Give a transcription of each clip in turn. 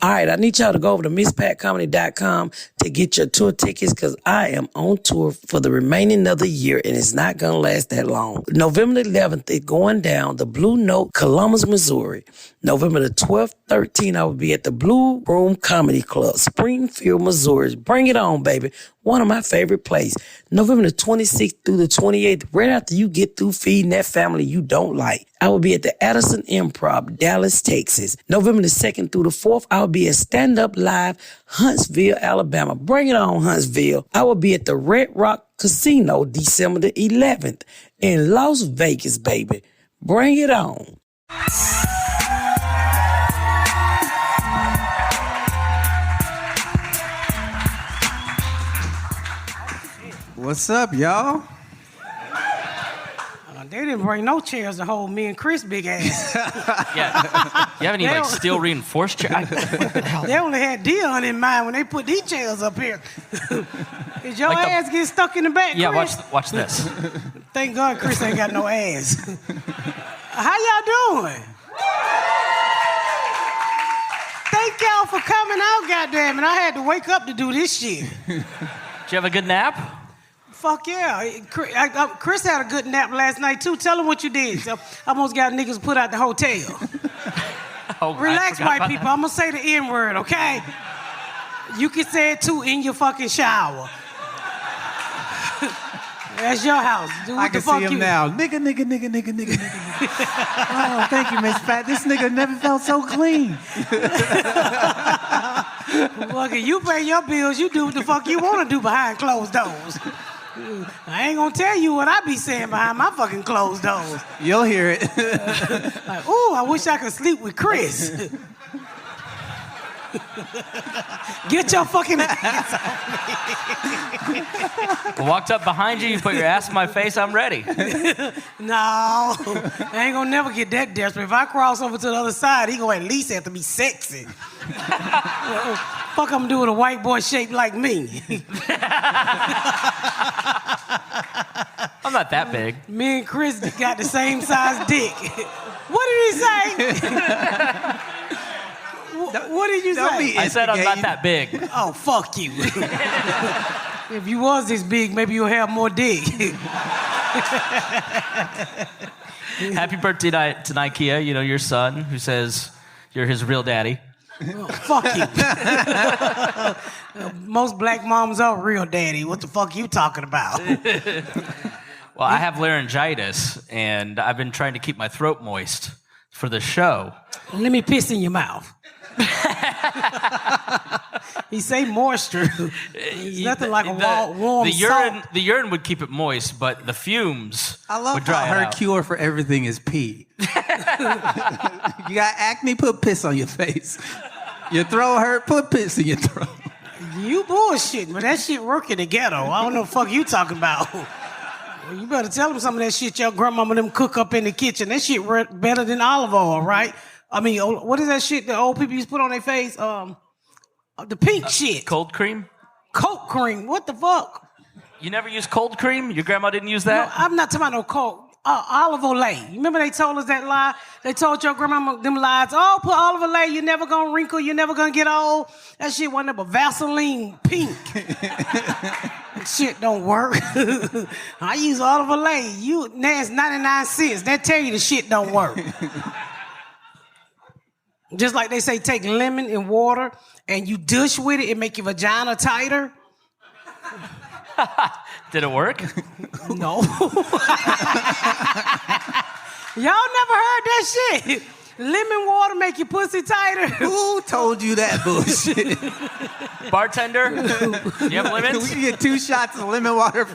All right, I need y'all to go over to MissPatComedy.com to get your tour tickets because I am on tour for the remaining of the year and it's not going to last that long. November the 11th, it's going down the Blue Note, Columbus, Missouri. November the 12th, 13th, I will be at the Blue Room Comedy Club, Springfield, Missouri. Bring it on, baby. One of my favorite places. November the 26th through the 28th, right after you get through feeding that family you don't like. I will be at the Addison Improv, Dallas, Texas. November the 2nd through the 4th, I will be at Stand Up Live, Huntsville, Alabama. Bring it on, Huntsville. I will be at the Red Rock Casino, December the 11th in Las Vegas, baby. Bring it on. What's up, y'all? They didn't bring no chairs to hold me and Chris' big ass. Yeah. You have any like steel reinforced chairs? They only had Dion in mind when they put these chairs up here. Is your like ass get stuck in the back, yeah, Chris? watch this. Thank God Chris ain't got no ass. How y'all doing? Thank y'all for coming out, goddamn it. I had to wake up to do this shit. Did you have a good nap? Fuck yeah. Chris had a good nap last night, too. Tell him what you did. So, I almost got niggas put out the hotel. Oh, relax, white people. I'm going to say the N-word, okay? You can say it, too, in your fucking shower. That's your house. Do what I can see him now. Nigga. Oh, thank you, Miss Pat. This nigga never felt so clean. Look, you pay your bills, you do what the fuck you want to do behind closed doors. I ain't gonna tell you what I be saying behind my fucking closed doors. You'll hear it. Like, ooh, I wish I could sleep with Chris. Get your fucking ass on me. I walked up behind you, you put your ass in my face, I'm ready. No, I ain't gonna never get that desperate. If I cross over to the other side, he gonna at least have to be sexy. Fuck I'm doing a white boy shaped like me. I'm not that big. Me and Chris got the same size dick. What did he say? What did you say? I said I'm not that big. Oh, fuck you. If you was this big, maybe you'll have more dick. Happy birthday to Ikea, you know, your son, who says you're his real daddy. Oh, fuck you. Most black moms are real daddy. What the fuck you talking about? Well, I have laryngitis, and I've been trying to keep my throat moist for the show. Let me piss in your mouth. He say moisture. It's nothing like a warm salt. The urine would keep it moist, but the fumes would dry how it her out. cure for everything is pee. You got acne, put piss on your face. Your throat hurt, put piss in your throat. You bullshit, but that shit work in the ghetto. I don't know what the fuck you talking about. You better tell them some of that shit your grandmama them cook up in the kitchen. That shit work better than olive oil, right? I mean, what is that shit that old people used to put on their face? The pink shit. Cold cream? Coke cream. What the fuck? You never used cold cream? Your grandma didn't use that? No, I'm not talking about no coke. Olive Olay. You remember they told us that lie? They told your grandmama them lies. Oh, put olive Olay. You're never going to wrinkle. You're never going to get old. That shit wasn't but Vaseline pink. Shit don't work. I use olive Olay. That's 99 cents. That tell you the shit don't work. Just like they say, take lemon and water and you douche with it and make your vagina tighter. Did it work? No. Y'all never heard that shit. Lemon water make your pussy tighter. Who told you that bullshit? Bartender, you have lemons? We can get 2 shots of lemon water.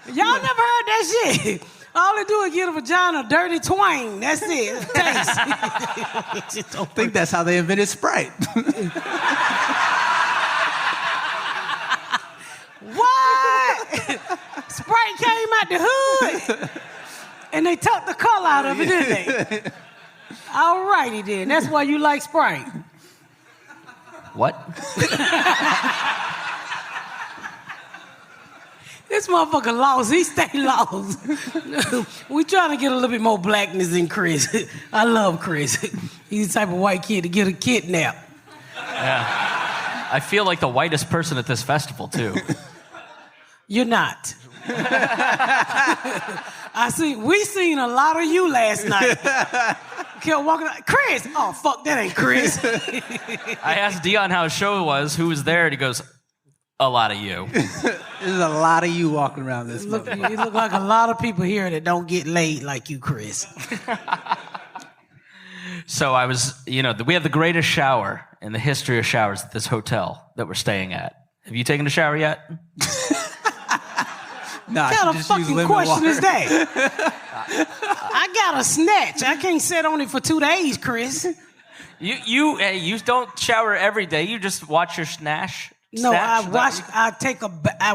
Y'all never heard that shit. All they do is get a vagina dirty twang. That's it. Taste. I think that's how they invented Sprite. What? Sprite came out the hood. And they took the color out of it, didn't they? All righty then. That's why you like Sprite. What? This motherfucker lost. He stay lost. We trying to get a little bit more blackness in Chris. I love Chris. He's the type of white kid to get a kidnap. Yeah. I feel like the whitest person at this festival, too. You're not. We seen a lot of you last night. Kept walking out. Chris! Oh, fuck, that ain't Chris. I asked Dion how his show was, who was there, and he goes, a lot of you. There's a lot of you walking around this. You look like a lot of people here that don't get laid like you, Chris. So I was, we have the greatest shower in the history of showers at this hotel that we're staying at. Have you taken a shower yet? No, What kind of fucking question is that? I got a snatch. I can't sit on it for 2 days, Chris. You don't shower every day. You just watch your snatch. No, I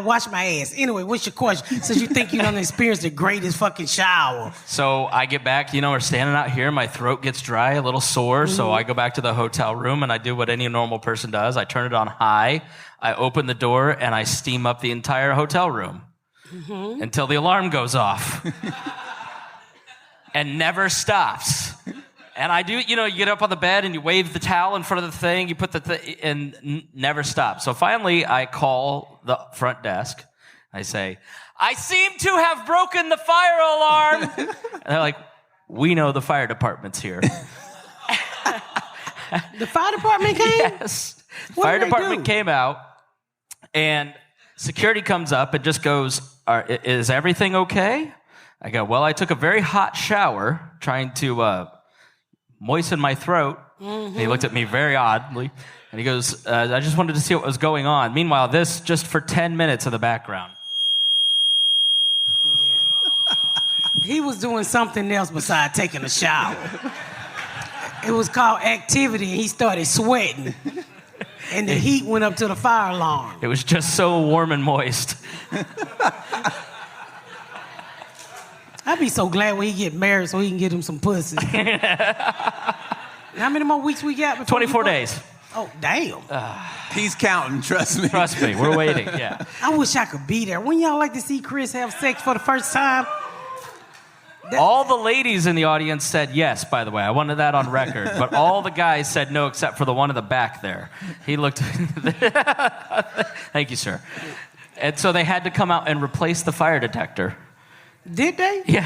wash my ass. Anyway, what's your question? Since you think you done experienced the greatest fucking shower. So I get back, we're standing out here. My throat gets dry, a little sore. Mm-hmm. So I go back to the hotel room and I do what any normal person does. I turn it on high. I open the door and I steam up the entire hotel room until the alarm goes off and never stops. And I do, you get up on the bed and you wave the towel in front of the thing, you put and never stop. So finally, I call the front desk. I say, I seem to have broken the fire alarm. And they're like, we know the fire department's here. The fire department came? Yes. Fire department came out, and security comes up and just goes, is everything okay? I go, well, I took a very hot shower trying to moisten my throat. Mm-hmm. He looked at me very oddly, and he goes, I just wanted to see what was going on. Meanwhile, this just for 10 minutes in the background. He was doing something else besides taking a shower. It was called activity, and he started sweating. And the heat went up to the fire alarm. It was just so warm and moist. I'd be so glad when he get married so he can get him some pussy. How many more weeks we got? 24 days. Oh, damn. He's counting, trust me. Trust me, we're waiting, yeah. I wish I could be there. Wouldn't y'all like to see Chris have sex for the first time? All the ladies in the audience said yes, by the way. I wanted that on record. But all the guys said no except for the one in the back there. He looked... Thank you, sir. And so they had to come out and replace the fire detector. Did they? Yeah.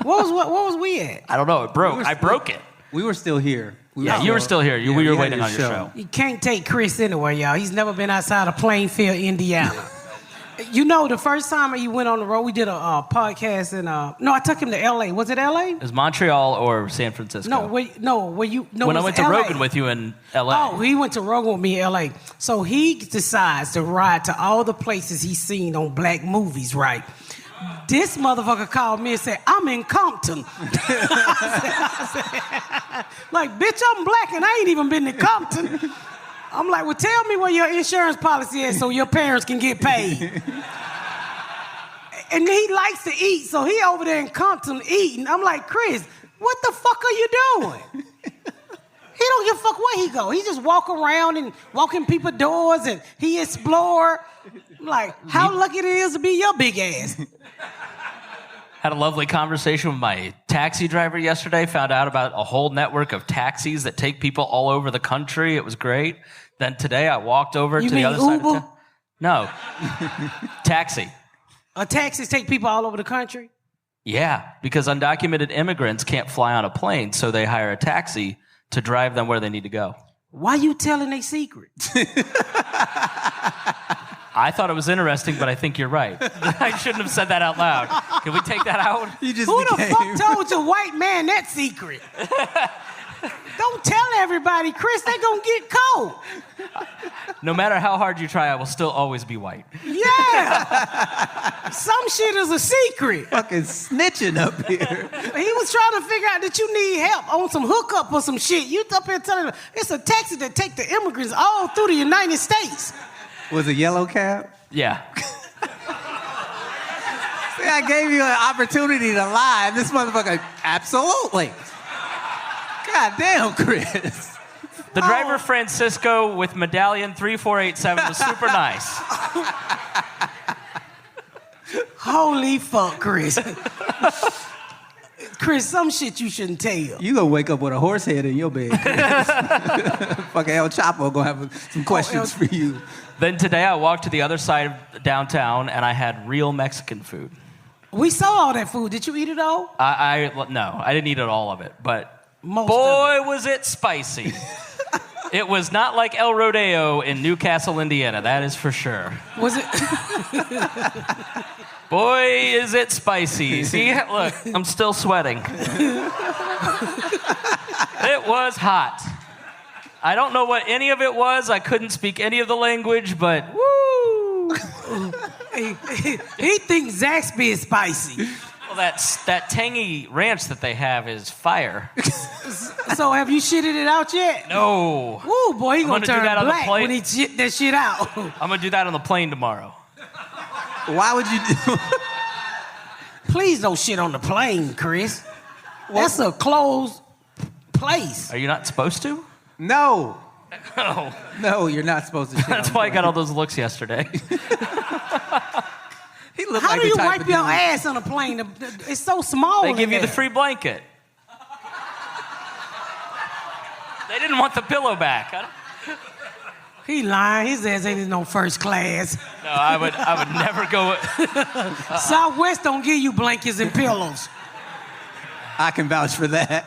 What was we at? I don't know. It broke. I broke it. We were still here. You were still here. We were waiting on your show. You can't take Chris anywhere, y'all. He's never been outside of Plainfield, Indiana. The first time he went on the road, we did a podcast in... No, I took him to L.A. Was it L.A.? It was Montreal or San Francisco. When I went to Rogan with you in L.A. Oh, he went to Rogan with me in L.A. So he decides to ride to all the places he's seen on black movies, right? This motherfucker called me and said, I'm in Compton. I said, like, bitch, I'm black and I ain't even been to Compton. I'm like, well, tell me where your insurance policy is so your parents can get paid. And he likes to eat, so he over there in Compton eating. I'm like, Chris, what the fuck are you doing? He don't give a fuck where he go. He just walk around and walk in people's doors and he explore. I'm like, how lucky it is to be your big ass. Had a lovely conversation with my taxi driver yesterday. Found out about a whole network of taxis that take people all over the country. It was great. Then today I walked over to the other side of town. No. Taxi. Taxis take people all over the country? Yeah, because undocumented immigrants can't fly on a plane, so they hire a taxi to drive them where they need to go. Why you telling they secret? I thought it was interesting, but I think you're right. I shouldn't have said that out loud. Can we take that out? Who the fuck told your white man that secret? Don't tell everybody, Chris, they gonna get cold. No matter how hard you try, I will still always be white. Yeah. Some shit is a secret. Fucking snitching up here. He was trying to figure out that you need help on some hookup or some shit. You up here telling him it's a taxi that take the immigrants all through the United States. Was it yellow cab? Yeah. See, I gave you an opportunity to lie, and this motherfucker, absolutely. God damn, Chris. The driver, Francisco, with medallion 3487 was super nice. Holy fuck, Chris. Chris, some shit you shouldn't tell. You gonna wake up with a horse head in your bed. Fucking El Chapo gonna have some questions for you. Then today I walked to the other side of downtown and I had real Mexican food. We saw all that food. Did you eat it all? No, I didn't eat all of it, but Most boy, was it spicy. It was not like El Rodeo in Newcastle, Indiana, that is for sure. Was it? Boy, is it spicy. See, look, I'm still sweating. It was hot. I don't know what any of it was. I couldn't speak any of the language, but woo! He thinks Zaxby is spicy. Well, that tangy ranch that they have is fire. So have you shitted it out yet? No. Ooh, boy, he gonna do turn that on the black plane. when he shit that shit out. I'm gonna do that on the plane tomorrow. Why would you do? Please don't shit on the plane, Chris. That's a closed place. Are you not supposed to? No. No. No, you're not supposed to. Shit That's on why I the got all those looks yesterday. He looked How like do the you type wipe of your dude- ass on a plane? It's so small. They in give you the there. free blanket. They didn't want the pillow back. He lying. His ass ain't in no first class. No, I would never go. Southwest don't give you blankets and pillows. I can vouch for that.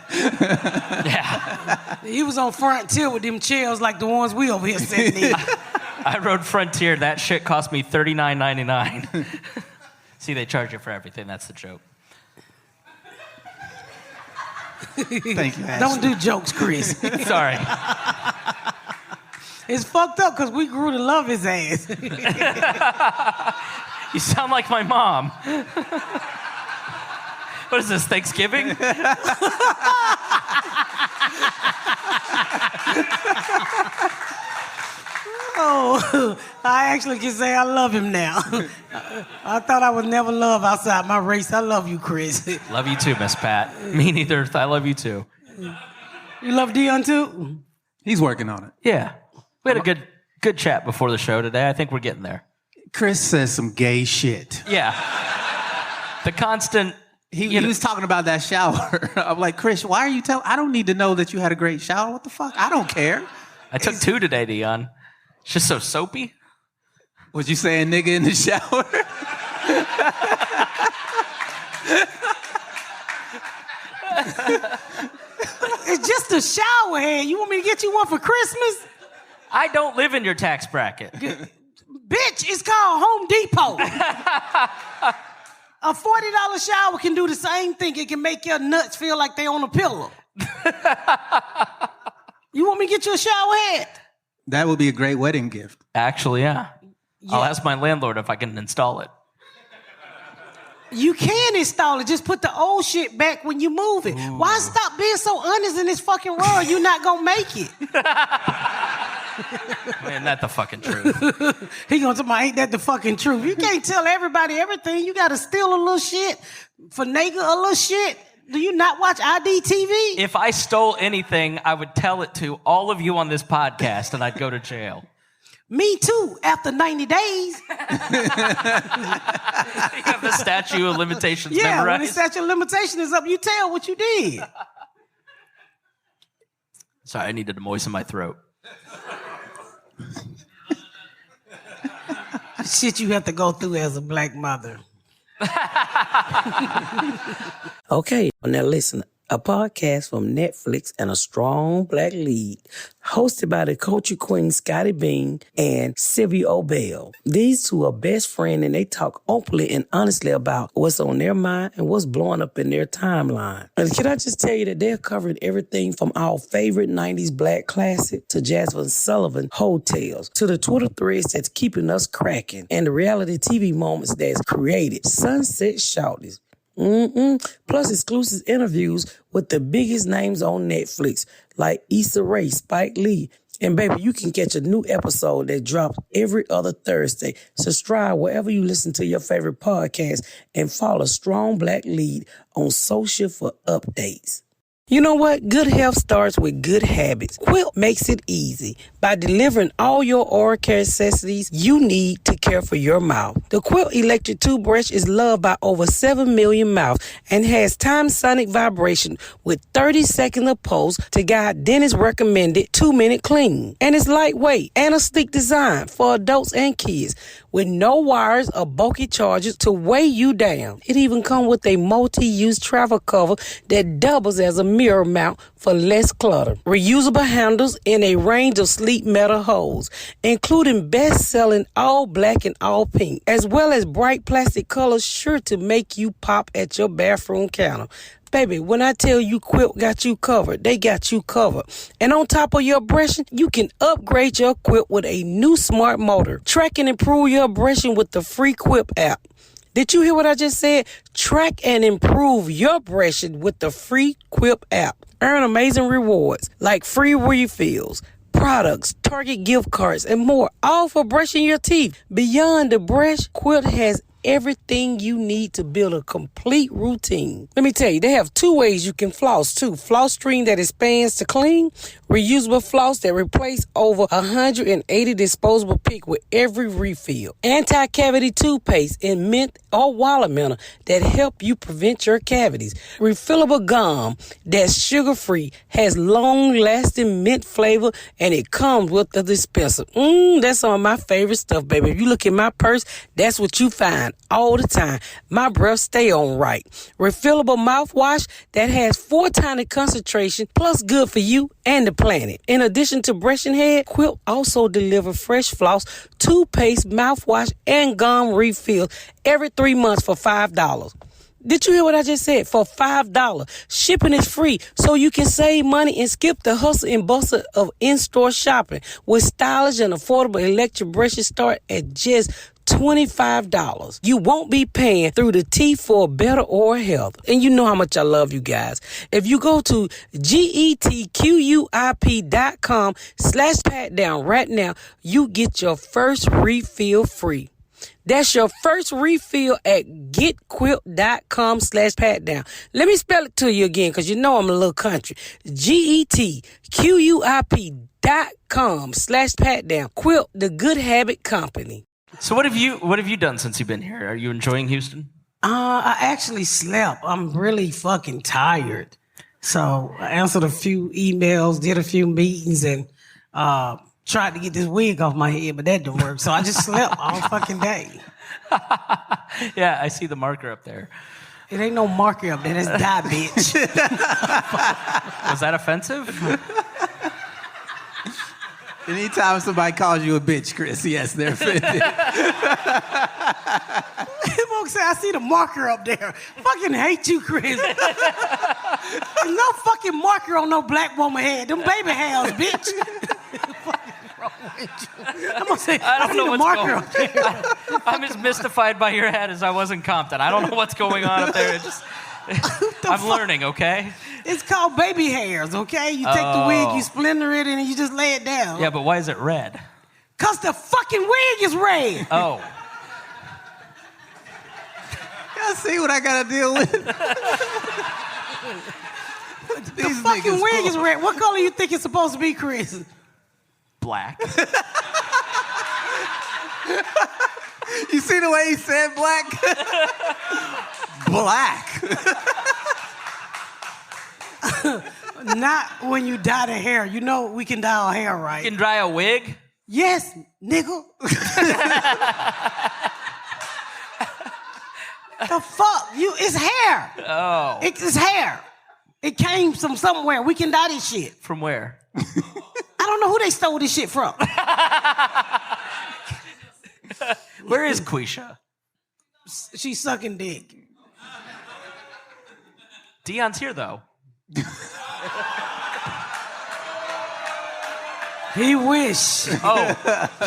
Yeah. He was on Frontier with them chairs like the ones we over here sitting in. I rode Frontier. That shit cost me $39.99. See, they charge you for everything. That's the joke. Thank you, Ashley. Don't do jokes, Chris. Sorry. It's fucked up because we grew to love his ass. You sound like my mom. What is this, Thanksgiving? Oh, I actually can say I love him now. I thought I would never love outside my race. I love you, Chris. Love you too, Miss Pat. Me neither. I love you too. You love Dion too? He's working on it. Yeah. We had a good chat before the show today. I think we're getting there. Chris says some gay shit. Yeah. The constant... He was talking about that shower. I'm like, Chris, why are you telling? I don't need to know that you had a great shower. What the fuck? I don't care. I took 2 today, Dion. It's just so soapy. Was you saying nigga in the shower? It's just a shower head. You want me to get you one for Christmas? I don't live in your tax bracket. Bitch, it's called Home Depot. A $40 shower can do the same thing. It can make your nuts feel like they on a pillow. You want me to get you a shower head? That would be a great wedding gift. Actually, yeah. I'll ask my landlord if I can install it. You can install it. Just put the old shit back when you move it. Ooh. Why stop being so honest in this fucking world? You're not gonna make it. Man, that's the fucking truth. He gonna tell me, ain't that the fucking truth? You can't tell everybody everything. You gotta steal a little shit, finagle a little shit. Do you not watch IDTV? If I stole anything, I would tell it to all of you on this podcast and I'd go to jail. Me too, after 90 days. You have the statute of limitations Yeah, memorized? when the statute of limitation is up, you tell what you did. Sorry, I needed to moisten my throat. Shit you have to go through as a black mother. Okay, now listen. A podcast from Netflix and a strong black lead, hosted by the culture queen Scotty Bean and Sylvia Obell. These two are best friends and they talk openly and honestly about what's on their mind and what's blowing up in their timeline. And can I just tell you that they're covering everything from our favorite 90s black classic to Jasmine Sullivan hotels to the Twitter threads that's keeping us cracking and the reality TV moments that's created. Sunset Shorties. Plus exclusive interviews with the biggest names on Netflix, like Issa Rae, Spike Lee. And baby, you can catch a new episode that drops every other Thursday. Subscribe wherever you listen to your favorite podcast and follow Strong Black Lead on social for updates. You know what? Good health starts with good habits. Quilt makes it easy by delivering all your oral care necessities you need to care for your mouth. The Quilt electric toothbrush is loved by over 7 million mouths and has time sonic vibration with 30-second of pulse to guide dentist recommended 2-minute clean. And it's lightweight and a sleek design for adults and kids with no wires or bulky charges to weigh you down. It even comes with a multi-use travel cover that doubles as a mirror mount for less clutter. Reusable handles in a range of sleek metal holes, including best-selling all black and all pink, as well as bright plastic colors sure to make you pop at your bathroom counter. Baby, when I tell you Quilt got you covered, they got you covered. And on top of your brushing, you can upgrade your Quilt with a new smart motor. Track and improve your brushing with the free Quip app. Did you hear what I just said? Track and improve your brushing with the free Quip app. Earn amazing rewards like free refills, products, Target gift cards, and more, all for brushing your teeth. Beyond the brush, Quilt has everything you need to build a complete routine. Let me tell you, they have 2 ways you can floss too. Floss string that expands to clean, reusable floss that replace over 180 disposable pick with every refill, anti-cavity toothpaste in mint or watermelon that help you prevent your cavities, refillable gum that's sugar-free, has long-lasting mint flavor, and it comes with a dispenser. That's some of my favorite stuff, baby. If you look in my purse, that's what you find all the time. My breath stay on right. Refillable mouthwash that has 4 times the concentration, plus good for you and the planet. In addition to brushing head, Quilt also deliver fresh floss, toothpaste, mouthwash, and gum refills every 3 months for $5. Did you hear what I just said? For $5. Shipping is free, so you can save money and skip the hustle and bustle of in-store shopping. With stylish and affordable electric brushes start at just $25. You won't be paying through the teeth for better oral health. And you know how much I love you guys. If you go to getquip.com/patdown right now, you get your first refill free. That's your first refill at getquip.com/patdown. Let me spell it to you again, because you know I'm a little country. getquip.com/patdown. Quip, the good habit company. So what have you done since you've been here? Are you enjoying Houston? I actually slept. I'm really fucking tired. So I answered a few emails, did a few meetings, and tried to get this wig off my head, but that didn't work. So I just slept all fucking day. Yeah, I see the marker up there. It ain't no marker up there. That's die, bitch. Was that offensive? Anytime somebody calls you a bitch, Chris, yes, they're offended. Folks say, I see the marker up there. Fucking hate you, Chris. There's no fucking marker on no black woman head. Them baby hairs, bitch. I'm gonna say, I don't know the what's marker going up there. I'm as mystified by your head as I was in Compton. I don't know what's going on up there. I'm learning, okay? It's called baby hairs, okay? You take the wig, you splinter it, and you just lay it down. Yeah, but why is it red? Because the fucking wig is red. Oh. Y'all see what I gotta deal with? The fucking wig is red. What color you think it's supposed to be, Chris? Black. You see the way he said black? Black. Not when you dye the hair. You know we can dye our hair, right? You can dye a wig? Yes, nigga. The fuck? It's hair. Oh. It's hair. It came from somewhere. We can dye this shit. From where? I don't know who they stole this shit from. Where is Quisha? She's sucking dick. Dion's here, though. He wish. Oh,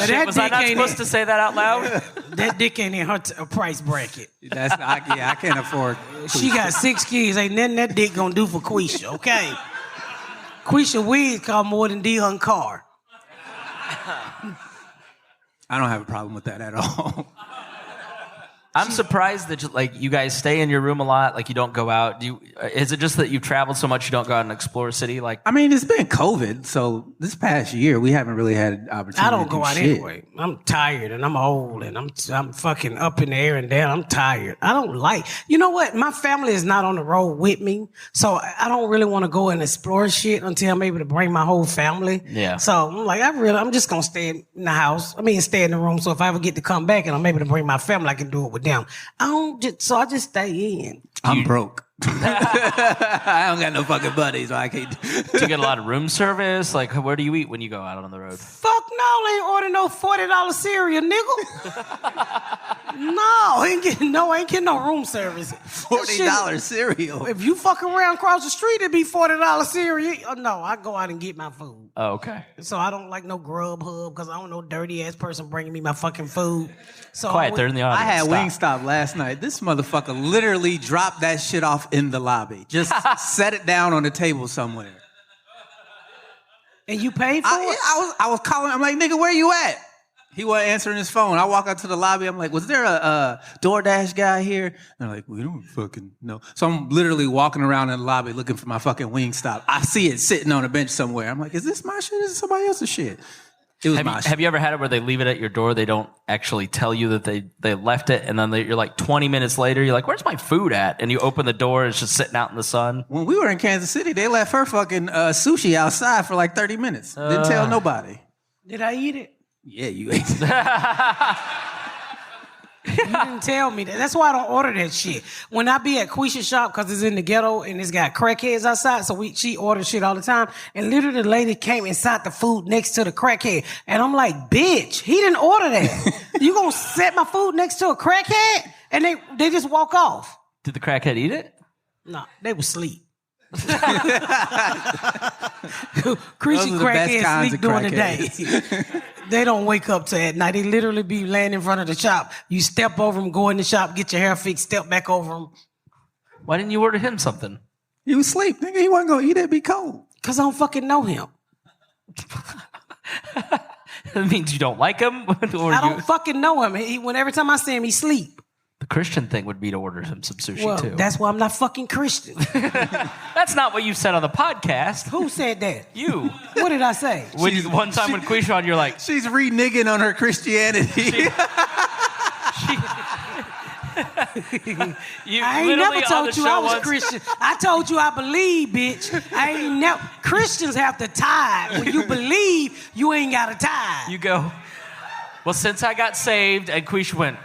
shit, was I not supposed to say that out loud? That dick ain't in her price bracket. That's not, yeah, I can't afford. She got 6 kids. Ain't nothing that dick gonna do for Quisha, okay? Quisha wigs cost more than Dion car. I don't have a problem with that at all. I'm surprised that you guys stay in your room a lot. Like you don't go out. Is it just that you've traveled so much you don't go out and explore a city? Like I mean, it's been COVID, so this past year we haven't really had an opportunity. I don't to do go out shit. anyway. I'm tired and I'm old and I'm fucking up in the air and down. I'm tired. I don't like. You know what? My family is not on the road with me, so I don't really want to go and explore shit until I'm able to bring my whole family. Yeah. So I'm like, I'm just gonna stay in the house. Stay in the room. So if I ever get to come back and I'm able to bring my family, I can do it with them. I just stay in. I'm broke. I don't got no fucking buddies, so I can't. Do you get a lot of room service? Like, where do you eat when you go out on the road? Fuck no, I ain't order no $40 cereal, nigga. No, ain't getting no room service. $40 cereal. If you fuck around across the street, it'd be $40 cereal. Oh, no, I go out and get my food. Oh, okay. So I don't like no Grubhub because I don't know dirty ass person bringing me my fucking food. So Quiet, they're in the audience. I had Stop. Wingstop last night. This motherfucker literally dropped that shit off in the lobby. Just set it down on the table somewhere. And you paid for it? I was calling. I'm like, nigga, where you at? He wasn't answering his phone. I walk out to the lobby. I'm like, was there a DoorDash guy here? And they're like, we don't fucking know. So I'm literally walking around in the lobby looking for my fucking Wingstop. I see it sitting on a bench somewhere. I'm like, is this my shit? Is it somebody else's shit? It was my shit. Have you ever had it where they leave it at your door? They don't actually tell you that they left it, and then you're like 20 minutes later, you're like, where's my food at? And you open the door, it's just sitting out in the sun. When we were in Kansas City, they left her fucking sushi outside for like 30 minutes. Didn't tell nobody. Did I eat it? Yeah, you ate it. You didn't tell me that. That's why I don't order that shit. When I be at Quisha shop, because it's in the ghetto and it's got crackheads outside, so she orders shit all the time. And literally the lady came inside the food next to the crackhead. And I'm like, bitch, he didn't order that. You gonna set my food next to a crackhead? And they just walk off. Did the crackhead eat it? No, they was asleep. Those Christian are the best crackheads kinds sleep of during the day. crackheads. They don't wake up to at night. They literally be laying in front of the shop. You step over them, go in the shop, get your hair fixed, step back over them. Why didn't you order him something? He was asleep, nigga. He wasn't gonna eat it. Be cold. Because I don't fucking know him. That means you don't like him? Or I don't fucking know him. Every time I see him, he sleep. The Christian thing would be to order him some sushi, Well, too. that's why I'm not fucking Christian. That's not what you said on the podcast. Who said that? You. What did I say? One time when Quisha on, you're like... She's reneging on her Christianity. I ain't never told you I was Christian. I told you I believe, bitch. I ain't never. Christians have to tithe. When you believe, you ain't got to tithe. You go, well, since I got saved, and Quisha went...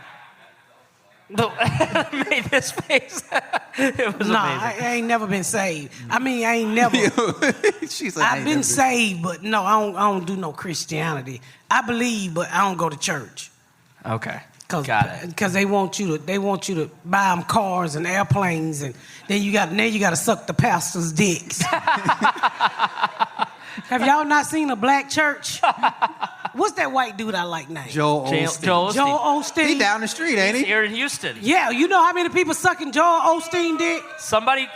made this face. It was amazing. I ain't never been saved. I ain't never. She's like, I've been saved, but no, I don't do no Christianity. I believe, but I don't go to church. Okay, got it. Because they want you to buy them cars and airplanes, and then you got to suck the pastor's dicks. Have y'all not seen a black church? What's that white dude I like named? Joel Osteen. Joel Osteen. He down the street, ain't he? He's here in Houston. Yeah, you know how many people sucking Joel Osteen dick? Somebody...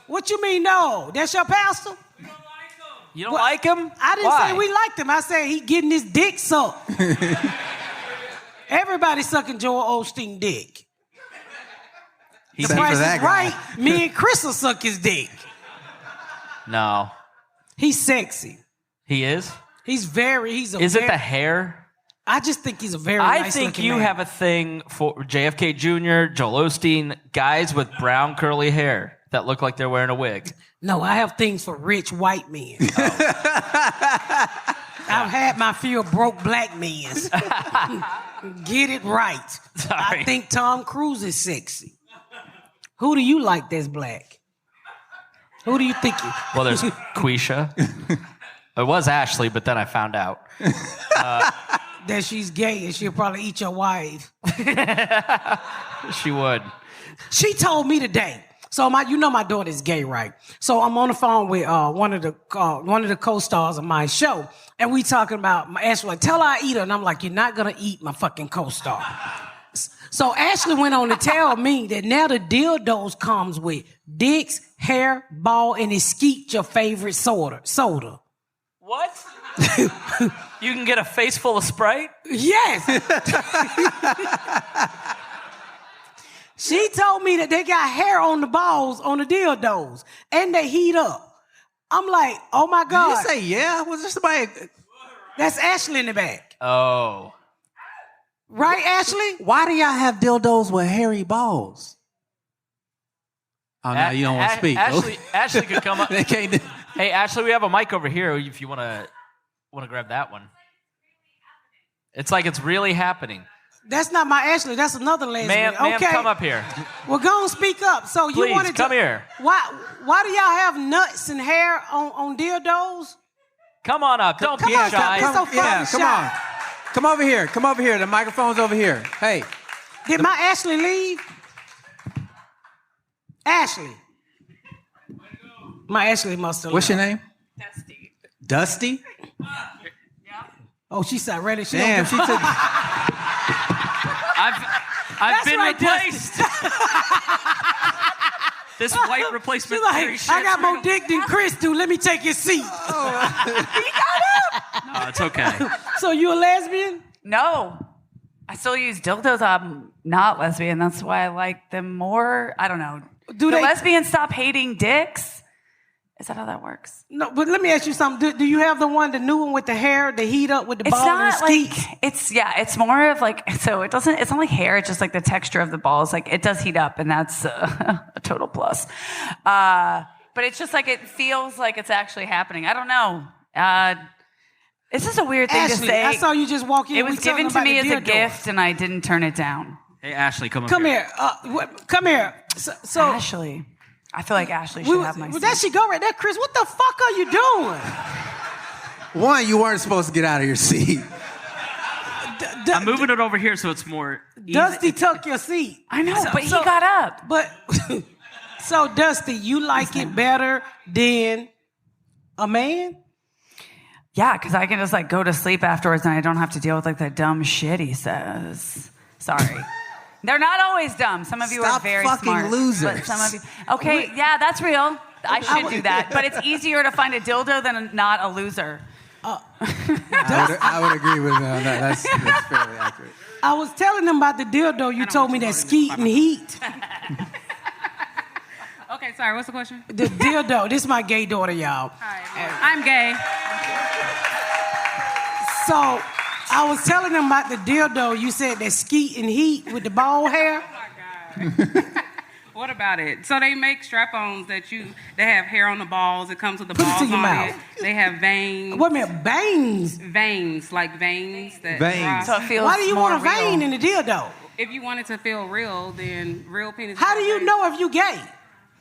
What you mean, no? That's your pastor? You don't like him? I didn't Why? say we liked him. I said he getting his dick sucked. Everybody sucking Joel Osteen dick. The Except Price for is that guy. Right. Me and Chris will suck his dick. No. He's sexy. He is? Is it the hair? I just think he's a very I nice think looking you man. have a thing for JFK Jr., Joel Osteen, guys with brown curly hair that look like they're wearing a wig. No, I have things for rich white men. I've had my few broke black men. Get it right. Sorry. I think Tom Cruise is sexy. Who do you like that's black? Who do you think? Well, there's Quisha. It was Ashley, but then I found out. That she's gay and she'll probably eat your wife. She would. She told me today. So my daughter's gay, right? So I'm on the phone with one of the co-stars of my show, and we talking about Ashley. Like, tell her I eat her, and I'm like, you're not gonna eat my fucking co-star. So Ashley went on to tell me that now the dildos comes with dicks, hair, ball, and it skeet your favorite soda. What? You can get a face full of Sprite? Yes. She told me that they got hair on the balls on the dildos and they heat up. I'm like, oh my God. Did you say yeah? Was there somebody? That's Ashley in the back. Oh. Right, Ashley? Why do y'all have dildos with hairy balls? Oh, no, you don't want to speak. Ashley could come up. They can't do- Hey, Ashley, we have a mic over here if you want to grab that one. It's like it's really happening. That's not my Ashley. That's another lesbian. Ma'am, come up here. Well, go and speak up. So Please, you wanted to come here. Why do y'all have nuts and hair on dildos? Come on up. Don't be on, shy. it's so fucking come shy. on. Come over here. Come over here. The microphone's over here. Hey. Did my Ashley leave? Ashley. My Ashley must have What's left. your name? Dusty. Dusty? Oh, she sat ready. She Damn, she took... I've been right, replaced. This white replacement. She's like, I got more dick than Chris do. Let me take his seat. He got up. No, it's okay. So you a lesbian? No. I still use dildos. I'm not lesbian. That's why I like them more. I don't know. Do the they- lesbians stop hating dicks? Is that how that works? No, but let me ask you something. Do you have the new one with the hair, the heat up with the ball and the skeets? It's more of like, so it's not like hair. It's just like the texture of the balls. Like it does heat up and that's a total plus. But it's just like, it feels like it's actually happening. I don't know. It's just a weird thing Ashley, to say. I saw you just walk in. It was given to me as a gift and I didn't turn it down. Hey, Ashley, come Come here. Come here. So Ashley. I feel like Ashley should have my seat. There she go right there, Chris. What the fuck are you doing? One, you weren't supposed to get out of your seat. I'm moving it over here so it's more easy. Dusty took your seat. I know, but he got up. But so Dusty, you like it better than a man? Yeah, because I can just like go to sleep afterwards and I don't have to deal with like the dumb shit he says. Sorry. They're not always dumb. Some of you Stop are very fucking smart. losers. But some of you, okay, yeah, that's real. I should do that. But it's easier to find a dildo than not a loser. I would agree with that. That's fairly accurate. I was telling them about the dildo. You told me that skeet and heat. Okay, sorry, what's the question? The dildo. This is my gay daughter, y'all. Hi, I'm gay. So I was telling them about the dildo. You said that skeet and heat with the bald hair. Oh my God. What about it? So they make strap-ons that have hair on the balls. It comes with the Put it balls to your on mouth. it. They have veins. Wait a minute, bangs. Veins, like veins that Veins. drop. So it feels Why do you more want a vein real. in the dildo? If you want it to feel real, then real penis. How do you know if you gay?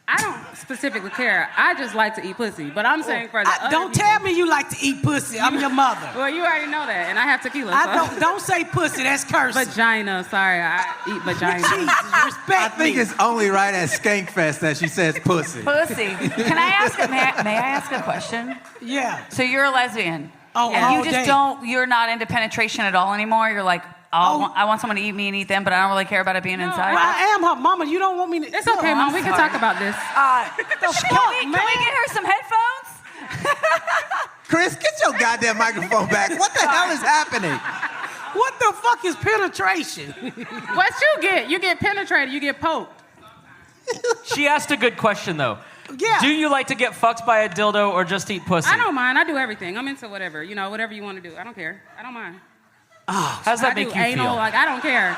I don't specifically care. I just like to eat pussy. But I'm saying for the other Don't people, tell me you like to eat pussy. I'm your mother. Well, you already know that, and I have tequila. Don't say pussy. That's cursing. Vagina. Sorry, I eat vagina. Jesus, respect I think me. it's only right at Skankfest that she says pussy. Pussy. Can I ask? May I ask a question? Yeah. So you're a lesbian. Oh, and all you just day. you're not into penetration at all anymore. You're like, I want someone to eat me and eat them, but I don't really care about it being inside. Well, I am her mama. You don't want me to. It's okay, Mom. We can talk about this. The fuck, Can man? we get her some headphones? Chris, get your goddamn microphone back. What the hell is happening? What the fuck is penetration? What you get? You get penetrated. You get poked. She asked a good question, though. Yeah. Do you like to get fucked by a dildo or just eat pussy? I don't mind. I do everything. I'm into whatever. You know, whatever you want to do. I don't care. I don't mind. How does that I make do you anal. feel? Like I don't care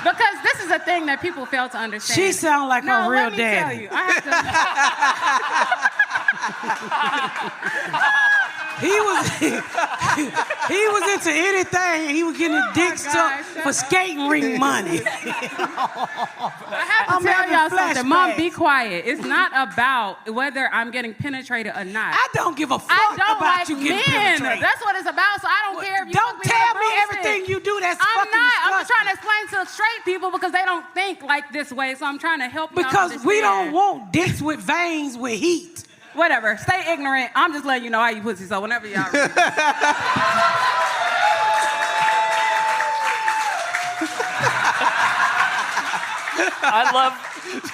because this is a thing that people fail to understand. She sound like no, her real let me daddy. tell you. I have He was into anything. He was getting his dick sucked for skating ring money. I have to tell y'all something. Mom, be quiet. It's not about whether I'm getting penetrated or not. I don't give a fuck I don't about like you getting men. penetrated. That's what it's about. So I don't care if you Don't fuck me tell with a me broomstick. everything you do. That's I'm fucking not. I'm just disgusting. trying to explain to straight people because they don't think like this way. So I'm trying to help you Because we don't understand. want dicks with veins with heat. Whatever. Stay ignorant. I'm just letting you know I eat pussy. So whenever y'all ready. I love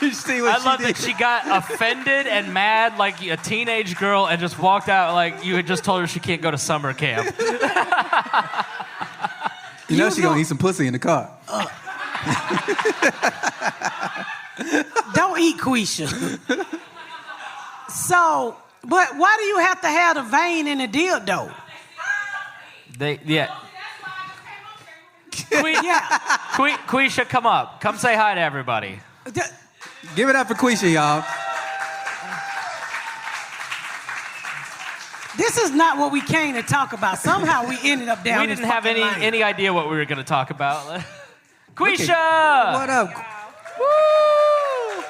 You see what I she love did? that she got offended and mad like a teenage girl and just walked out like you had just told her she can't go to summer camp. You know she gonna eat some pussy in the car. Don't eat Quisha. So, but why do you have to have the vein in the dildo? Quisha, come up. Come say hi to everybody. Give it up for Quisha, y'all. This is not what we came to talk about. Somehow we ended up down. We didn't have any idea what we were going to talk about. Quisha! What up? Woo!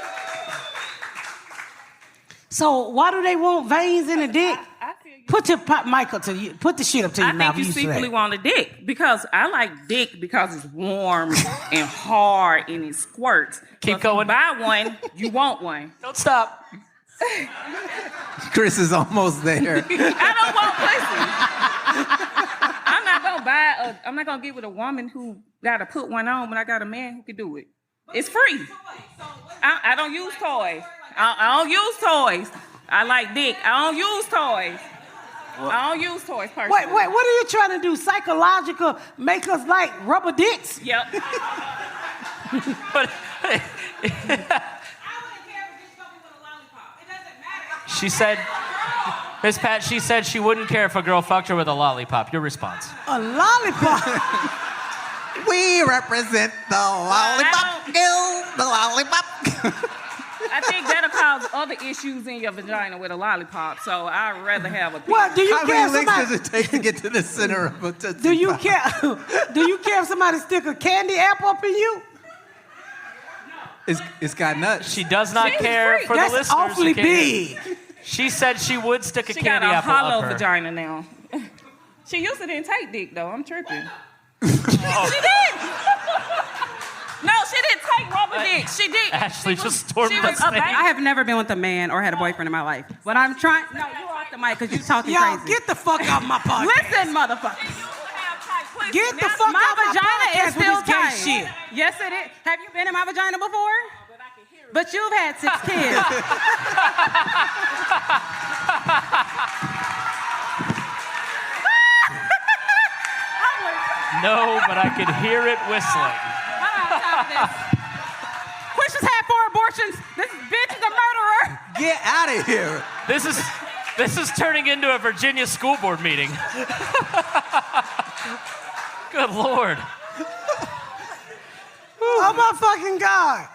So why do they want veins in the dick? I feel you. Put your mic up to you. Put the shit up to your I mouth. think you secretly want a dick because I like dick because it's warm and hard and it squirts. Keep so going. If you buy one, you want one. Don't stop. Chris is almost there. I don't want pussy. I'm not gonna get with a woman who gotta put one on when I got a man who can do it. It's free. I don't use toys. I don't use toys. I like dick. I don't use toys. I don't use toys personally. Wait, what are you trying to do? Psychological, make us like rubber dicks? Yep. But she said, Miss Pat, she said she wouldn't care if a girl fucked her with a lollipop. Your response? A lollipop? We represent the lollipop. The lollipop. I think that'll cause other issues in your vagina with a lollipop, so I'd rather have a piece. Well, do you How care if many licks somebody... does it take to get to the center of a Tootsie Do you Pop? care? Do you care if somebody stick a candy apple up in you? It's got nuts. She does not She's care free. for That's the listeners. awfully who can't hear. big. She said she would stick a She got candy a apple up hollow her. vagina now. She used to didn't take dick though. I'm tripping. She did. No, she didn't take rubber dick. She did. Ashley just stormed she the was a stage. baby. I have never been with a man or had a boyfriend in my life. But I'm trying. No, you off the mic because you're talking Y'all, crazy. get the fuck out of my podcast. Listen, motherfucker. Get the fuck My out of my vagina podcast is with still this gay tight. shit. Yes, it is. Have you been in my vagina before? But you've had 6 kids. No, but I could hear it whistling. Quisha's had 4 abortions. This bitch is a murderer. Get out of here. This is turning into a Virginia school board meeting. Good Lord. Oh my fucking God.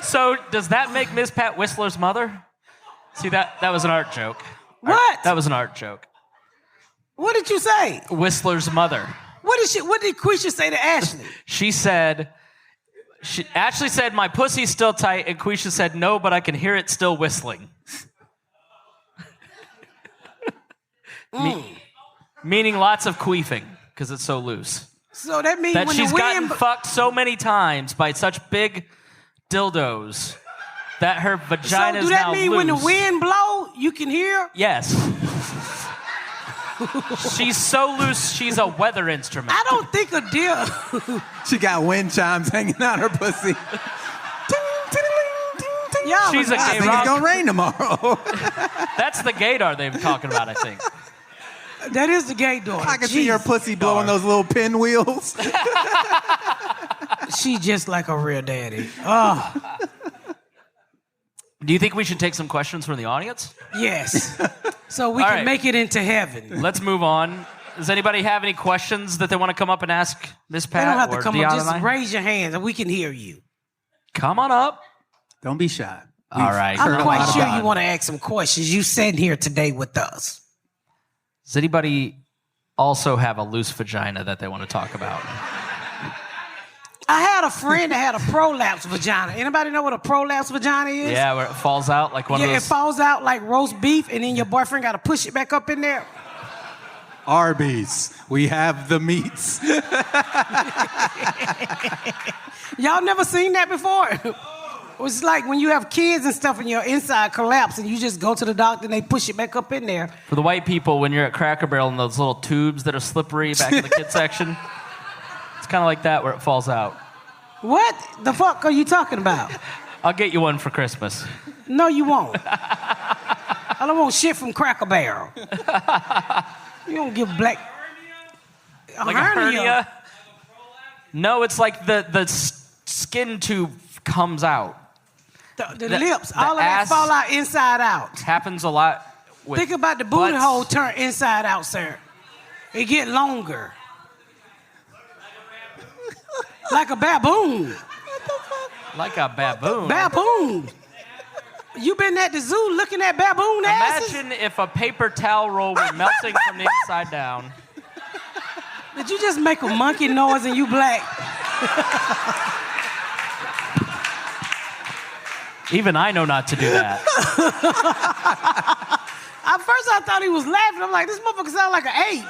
So does that make Miss Pat Whistler's mother? See, that was an art joke. What? That was an art joke. What did you say? Whistler's mother. What did Quisha say to Ashley? Ashley said, my pussy's still tight, and Quisha said, no, but I can hear it still whistling. Meaning lots of queefing, because it's so loose. So that means That when she's the gotten wind... fucked so many times by such big dildos that her So vagina is do now that mean loose. when the wind blow, you can hear? Yes. She's so loose, she's a weather instrument. I don't think a deer... She got wind chimes hanging out her pussy. Y'all She's a I gay think rock. it's gonna rain tomorrow. That's the gaydar they've been talking about, I think. That is the gay door. I can see your pussy blowing those little pinwheels. She just like a real daddy. Oh, Do you think we should take some questions from the audience? yes. So we All can right. make it into heaven. Let's move on. Does anybody have any questions that they want to come up and ask Miss They Pat don't have or to come Deanna up. and Just I? raise your hands and we can hear you. Come on up. Don't be shy. All right. I'm Come quite on. sure you want to ask some questions. You sitting here today with us. Does anybody also have a loose vagina that they want to talk about? I had a friend that had a prolapse vagina. Anybody know what a prolapse vagina is? Yeah, where it falls out like one of Yeah, those. it falls out like roast beef, and then your boyfriend got to push it back up in there. Arby's. We have the meats. Y'all never seen that before? It's like when you have kids and stuff and your inside collapse and you just go to the doctor and they push it back up in there. For the white people, when you're at Cracker Barrel and those little tubes that are slippery back in the kids section, it's kind of like that where it falls out. What the fuck are you talking about? I'll get you one for Christmas. No, you won't. I don't want shit from Cracker Barrel. You don't give black... Like a hernia? No, it's like the skin tube comes out. The lips, all of that fall out inside out. Happens a lot with Think about the booty butts. hole turn inside out, sir. It get longer. Like a baboon. Like a baboon. Baboon. You been at the zoo looking at baboon asses? Imagine if a paper towel roll were melting from the inside down. Did you just make a monkey noise and you black? Even I know not to do that. At first I thought he was laughing. I'm like, this motherfucker sound like an ape.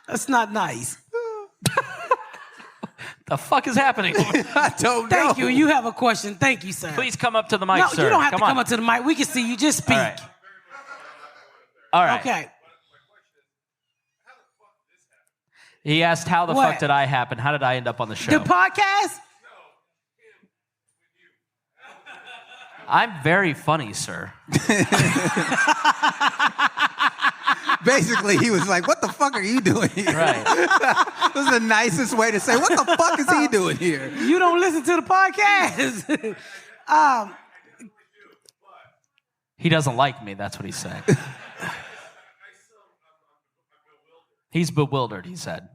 That's not nice. The fuck is happening? I don't know. Thank you. You have a question. Thank you, sir. Please come up to the mic, No, sir. you don't have to on. come up to the mic. We can see you. Just speak. All right. Okay. He asked, how the What? fuck did I happen? How did I end up on the show? The podcast? I'm very funny, sir. Basically, he was like, what the fuck are you doing here? Right. That was the nicest way to say, what the fuck is he doing here? You don't listen to the podcast. He doesn't like me. That's what he's saying. He's bewildered, he said.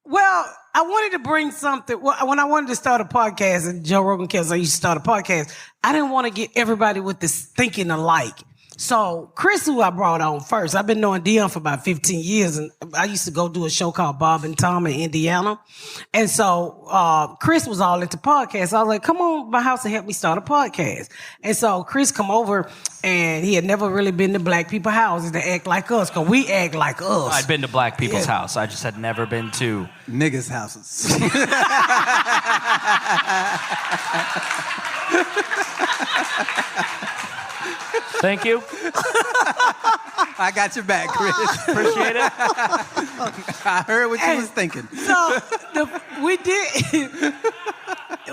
Well, I wanted to bring something. When I wanted to start a podcast, and Joe Rogan said I used to start a podcast, I didn't want to get everybody with this thinking alike. So Chris, who I brought on first, I've been knowing Dion for about 15 years, and I used to go do a show called Bob and Tom in Indiana. And so Chris was all into podcasts. I was like, come on to my house and help me start a podcast. And so Chris come over, and he had never really been to black people's houses to act like us, because we act like us. I'd been to black people's house. I just had never been to Niggas' houses. Thank you. I got your back, Chris. Appreciate it. I heard what you was thinking. So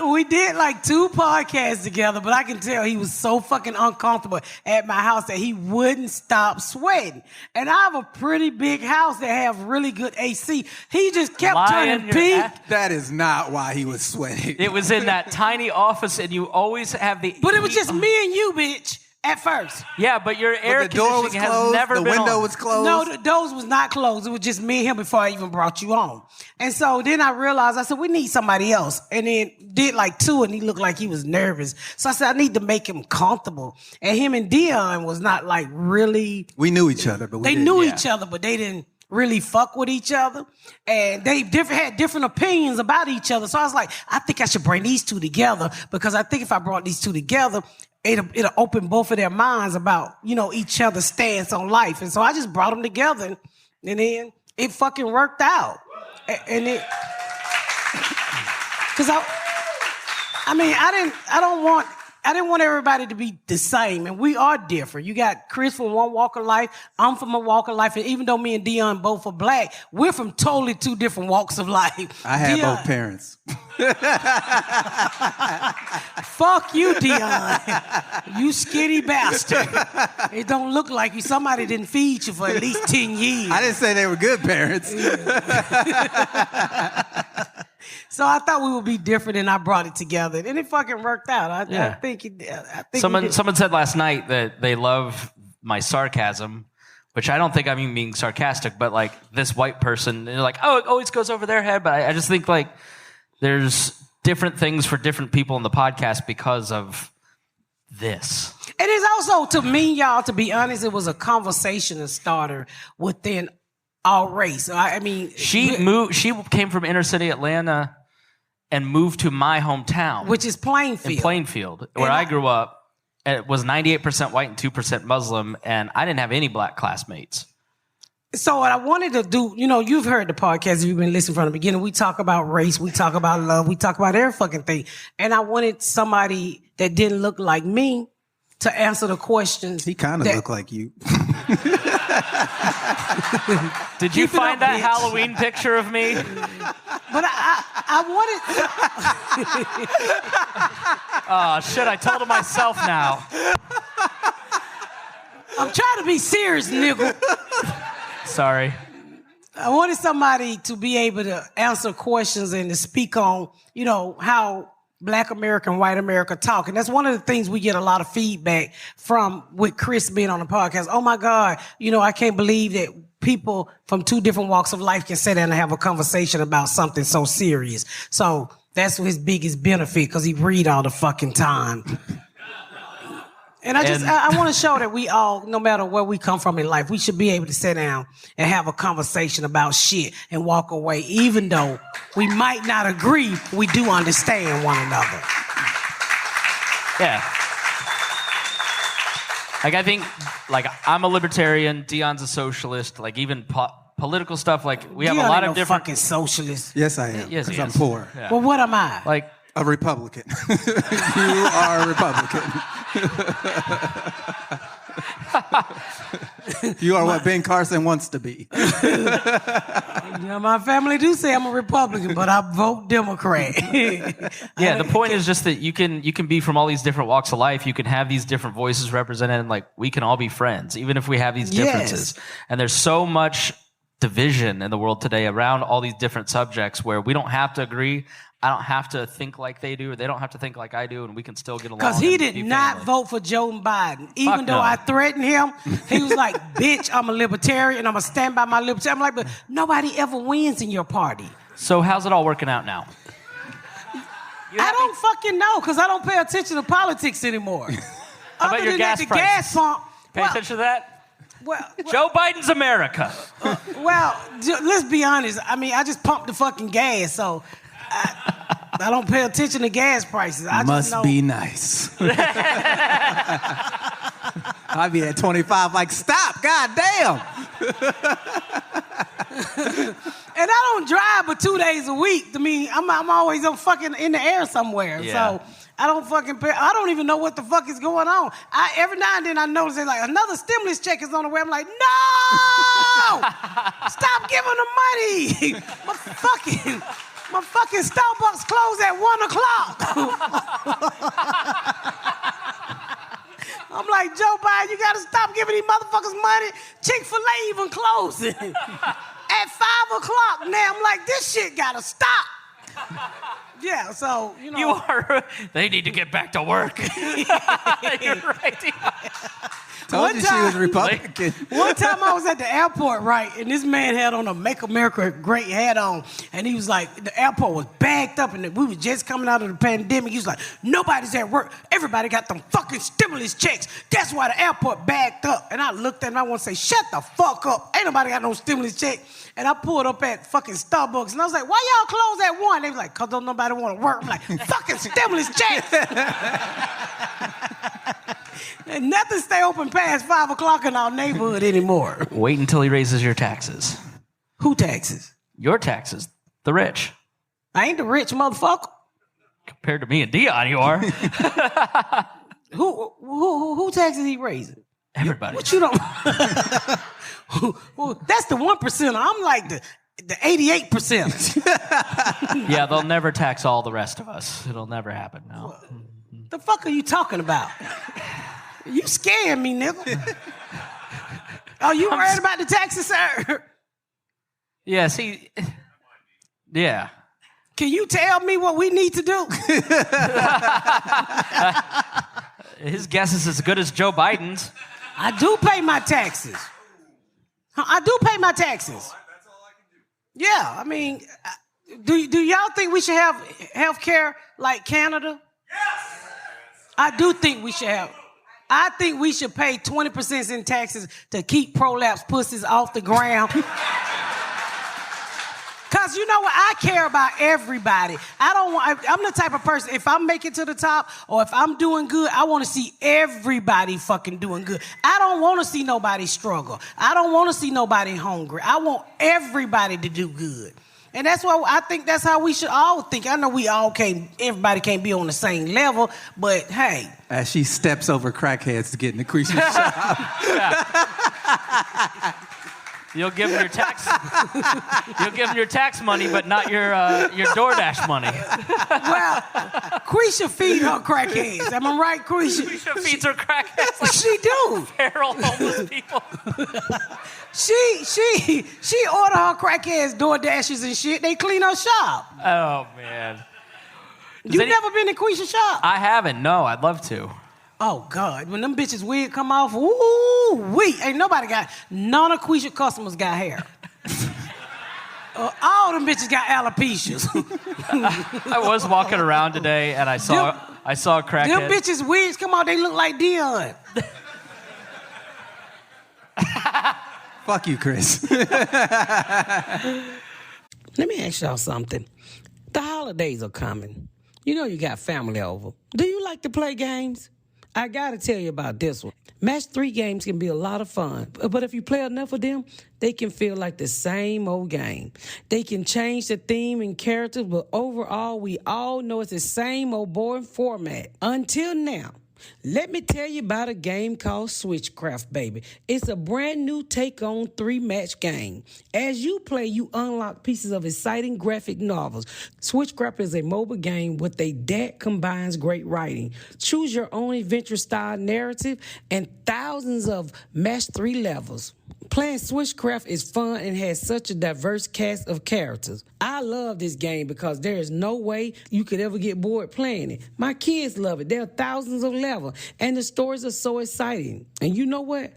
we did like 2 podcasts together, but I can tell he was so fucking uncomfortable at my house that he wouldn't stop sweating. And I have a pretty big house that have really good AC. He just kept turning pink. That is not why he was sweating. It was in that tiny office, and you always have the... But it was just me and you, bitch, at first. Yeah, but your air But the door was conditioning closed, has never the been window on. was closed. No, the doors was not closed. It was just me and him before I even brought you on. And so then I realized, I said, we need somebody else. And then did like 2, and he looked like he was nervous. So I said, I need to make him comfortable. And him and Dion was not like really... We knew each other, but They knew each other, but they didn't really fuck with each other. And they had different opinions about each other. So I was like, I think I should bring these 2 together, because I think if I brought these 2 together, it'll open both of their minds about, each other's stance on life. And so I just brought them together, and then it fucking worked out. And it, because I didn't want everybody to be the same, and we are different. You got Chris from one walk of life, I'm from a walk of life, and even though me and Dion both are black, we're from totally 2 different walks of life. I had both parents. Fuck you, Dion. You skinny bastard. It don't look like you. Somebody didn't feed you for at least 10 years. I didn't say they were good parents. So I thought we would be different, and I brought it together, and it fucking worked out. I think Someone said last night that they love my sarcasm, which I don't think I'm even being sarcastic, but like this white person, they're like, oh, it always goes over their head. But I just think like there's different things for different people in the podcast because of this. And it's also, to me, y'all, to be honest, it was a conversation starter within our race. I mean, She came from inner city Atlanta and moved to my hometown, which is Plainfield. in Plainfield, where And I grew up. It was 98% white and 2% Muslim, and I didn't have any black classmates. So what I wanted to do, you've heard the podcast, if you've been listening from the beginning, we talk about race, we talk about love, we talk about every fucking thing. And I wanted somebody that didn't look like me to answer the questions. He kind of looked like you. Did you Keep it find up, that bitch. Halloween picture of me? But I wanted... Oh, shit, I told him myself now. I'm trying to be serious, nigga. Sorry. I wanted somebody to be able to answer questions and to speak on, how Black America and white America talk. And that's one of the things we get a lot of feedback from with Chris being on the podcast. Oh my God, I can't believe that people from two different walks of life can sit down and have a conversation about something so serious. So that's his biggest benefit, because he read all the fucking time. And I want to show that we all, no matter where we come from in life, we should be able to sit down and have a conversation about shit and walk away, even though we might not agree, we do understand one another. Yeah. Like, I think, I'm a libertarian, Dion's a socialist, even political stuff, we have Dion a lot ain't of no different... fucking socialist. Yes, I am. Yes, he because I'm is. poor. Yeah. Well, what am I? A Republican. You are a Republican. You are what Ben Carson wants to be. My family do say I'm a Republican, but I vote Democrat. Yeah, the point is just that you can be from all these different walks of life. You can have these different voices represented, and we can all be friends, even if we have these differences. Yes. And there's so much division in the world today around all these different subjects where we don't have to agree. I don't have to think like they do, or they don't have to think like I do, and we can still get along. Because he did not vote for Joe Biden. Even though I threatened him, he was like, bitch, I'm a libertarian, I'm going to stand by my libertarian. I'm like, but nobody ever wins in your party. So how's it all working out now? I don't fucking know, because I don't pay attention to politics anymore. How about your gas prices? Gas pump. Pay attention to that? Well, Joe Biden's America. Let's be honest. I mean, I just pumped the fucking gas, so... I don't pay attention to gas prices. I Must just know. Be nice. I'd be at 25 stop, god damn. And I don't drive but 2 days a week. I mean, I'm always fucking in the air somewhere. Yeah. So I don't fucking pay. I don't even know what the fuck is going on. Every now and then I notice they're like, another stimulus check is on the way. I'm like, no! Stop giving the money! My fucking Starbucks closed at 1 o'clock. I'm like, Joe Biden, you gotta stop giving these motherfuckers money. Chick-fil-A even closing at 5 o'clock. Now I'm like, this shit gotta stop. Yeah, so, They need to get back to work. You're right. Told you she was Republican. One time I was at the airport, right, and this man had on a Make America Great hat on, and he was like, the airport was bagged up, and we were just coming out of the pandemic. He was like, nobody's at work. Everybody got them fucking stimulus checks. That's why the airport bagged up. And I looked at him, I want to say, shut the fuck up. Ain't nobody got no stimulus check. And I pulled up at fucking Starbucks, and I was like, why y'all close at 1? They was like, because don't nobody want to work. I'm like, fucking stimulus checks. And nothing stay open past 5 o'clock in our neighborhood anymore. Wait until he raises your taxes. Who taxes? Your taxes. The rich. I ain't the rich motherfucker. Compared to me and Dion, you are. Who taxes he raising? Everybody. What you don't... Well, that's the 1%. I'm like the 88%. Yeah, they'll never tax all the rest of us. It'll never happen, no. The fuck are you talking about? You scaring me, nigga. Oh, you worried about the taxes, sir? Yes, yeah. Can you tell me what we need to do? His guess is as good as Joe Biden's. I do pay my taxes. I do pay my taxes. That's all I can do. Yeah, I mean, do y'all think we should have health care like Canada? Yes. I do think we should have. I think we should pay 20% in taxes to keep prolapse pussies off the ground. Because you know what? I care about everybody. I'm the type of person, if I'm making it to the top or if I'm doing good, I want to see everybody fucking doing good. I don't want to see nobody struggle. I don't want to see nobody hungry. I want everybody to do good. And that's why I think that's how we should all think. I know everybody can't be on the same level, but hey. As she steps over crackheads to get in the Quisha shop. You'll give them your tax. You'll give them your tax money, but not your DoorDash money. Well, Quisha feed her crackheads. Am I right, Quisha? Quisha feeds her crackheads. Like she do. Feral homeless people. She order her crackheads DoorDashes and shit. They clean her shop. Oh man. You never been in Quisha shop? I haven't. No, I'd love to. Oh, God. When them bitches wig come off, ooh-wee. Ain't nobody got, none of Quisha customers got hair. All them bitches got alopecias. I was walking around today and I saw a crackhead. Them bitches wigs come out, they look like Dion. Fuck you, Chris. Let me ask y'all something. The holidays are coming. You know you got family over. Do you like to play games? I gotta tell you about this one. Match 3 games can be a lot of fun, but if you play enough of them, they can feel like the same old game. They can change the theme and characters, but overall, we all know it's the same old boring format. Until now. Let me tell you about a game called Switchcraft, baby. It's a brand new take on 3-match game. As you play, you unlock pieces of exciting graphic novels. Switchcraft is a mobile game with that combines great writing. Choose your own adventure-style narrative and thousands of match 3 levels. Playing Switchcraft is fun and has such a diverse cast of characters. I love this game because there is no way you could ever get bored playing it. My kids love it. There are thousands of levels, and the stories are so exciting. And you know what?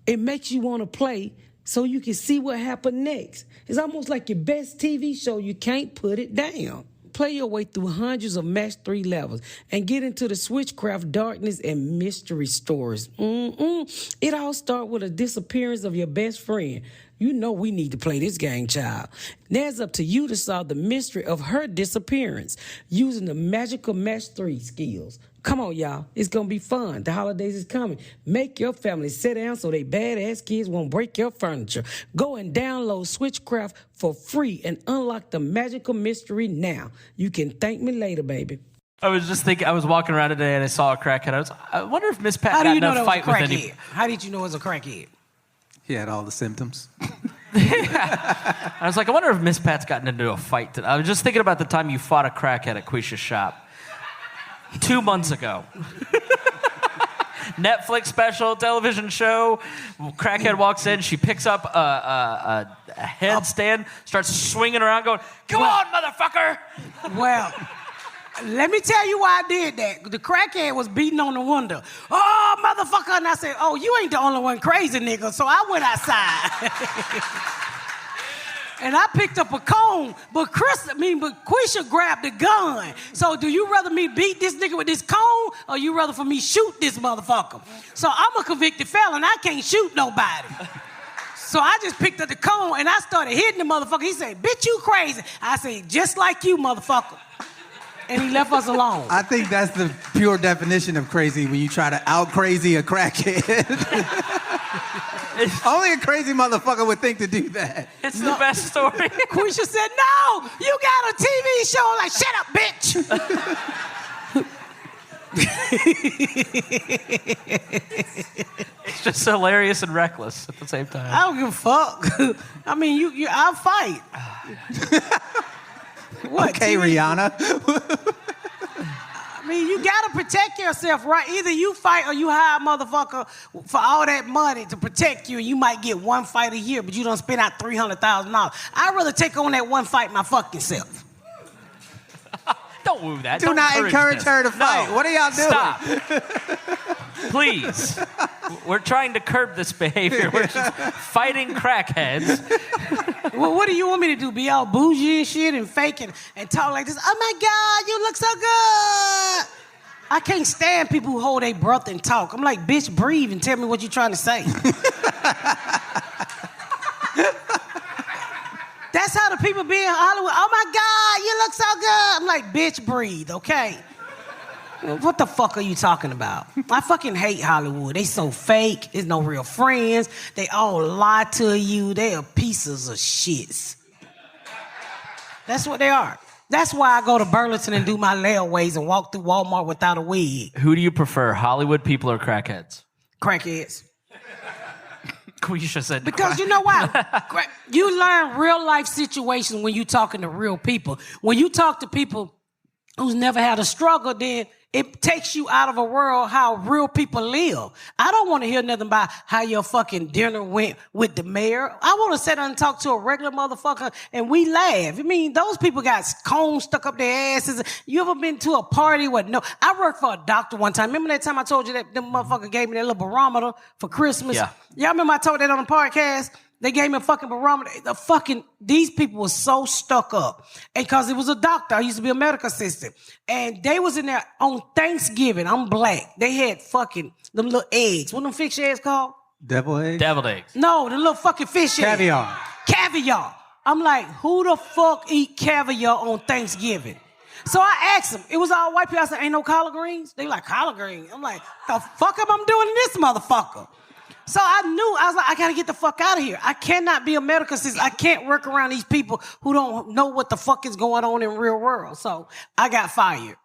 It makes you want to play so you can see what happened next. It's almost like your best TV show. You can't put it down. Play your way through hundreds of match 3 levels and get into the Switchcraft darkness and mystery stories. It all starts with a disappearance of your best friend. You know we need to play this game, child. Now it's up to you to solve the mystery of her disappearance using the magical match 3 skills. Come on, y'all. It's going to be fun. The holidays is coming. Make your family sit down so they badass kids won't break your furniture. Go and download Switchcraft for free and unlock the magical mystery now. You can thank me later, baby. I was just thinking, I was walking around today and I saw a crackhead. I wonder if Miss Pat got in a fight with any... How did you know it was a crackhead? He had all the symptoms. I was like, I wonder if Miss Pat's gotten into a fight. I was just thinking about the time you fought a crackhead at Quisha's shop. 2 months ago. Netflix special, television show. Crackhead walks in. She picks up a headstand, starts swinging around, going, "Come on, motherfucker!" Well, let me tell you why I did that. The crackhead was beating on the window. "Oh, motherfucker!" And I said, "Oh, you ain't the only one crazy, nigga." So I went outside. And I picked up a cone, but Quisha grabbed the gun. So do you rather me beat this nigga with this cone, or you rather for me shoot this motherfucker? So I'm a convicted felon. I can't shoot nobody. So I just picked up the cone, and I started hitting the motherfucker. He said, "Bitch, you crazy." I said, "Just like you, motherfucker." And he left us alone. I think that's the pure definition of crazy, when you try to out-crazy a crackhead. Only a crazy motherfucker would think to do that. It's the best story. Quisha said, "No, you got a TV show." Like, "Shut up, bitch." It's just hilarious and reckless at the same time. I don't give a fuck. I mean, I'll fight. What, okay, TV? Rihanna. I mean, you gotta protect yourself, right? Either you fight or you hire a motherfucker for all that money to protect you, and you might get one fight a year, but you don't spend out $300,000. I'd rather take on that one fight my fucking self. Don't woo that. Do not encourage her to fight. No. What are y'all doing? Stop. Please. We're trying to curb this behavior. We're just fighting crackheads. Well, what do you want me to do? Be all bougie and shit and fake and talk like this? "Oh my God, you look so good." I can't stand people who hold their breath and talk. I'm like, "Bitch, breathe and tell me what you're trying to say." That's how the people be in Hollywood. "Oh my God, you look so good." I'm like, "Bitch, breathe, okay?" What the fuck are you talking about? I fucking hate Hollywood. They so fake. There's no real friends. They all lie to you. They are pieces of shits. That's what they are. That's why I go to Burlington and do my layaways and walk through Walmart without a wig. Who do you prefer, Hollywood people or crackheads? Crackheads. Quisha said because you know why? You learn real life situations when you talking to real people. When you talk to people who's never had a struggle, then It takes you out of a world how real people live. I don't want to hear nothing about how your fucking dinner went with the mayor. I want to sit down and talk to a regular motherfucker and we laugh. I mean, those people got combs stuck up their asses. You ever been to a party with no? I worked for a doctor one time. Remember that time I told you that them motherfucker gave me that little barometer for Christmas? Yeah. Y'all remember I told that on the podcast? They gave me a fucking barometer. These people were so stuck up. And because it was a doctor, I used to be a medical assistant. And they was in there on Thanksgiving. I'm black. They had fucking them little eggs. What them fish eggs called? Devil eggs? Deviled eggs. No, the little fucking fish eggs. Caviar. Caviar. I'm like, who the fuck eat caviar on Thanksgiving? So I asked them. It was all white people. I said, ain't no collard greens? They like, collard greens. I'm like, the fuck am I doing to this motherfucker? So I was like, I gotta get the fuck out of here. I cannot be a medical assistant. I can't work around these people who don't know what the fuck is going on in real world. So I got fired.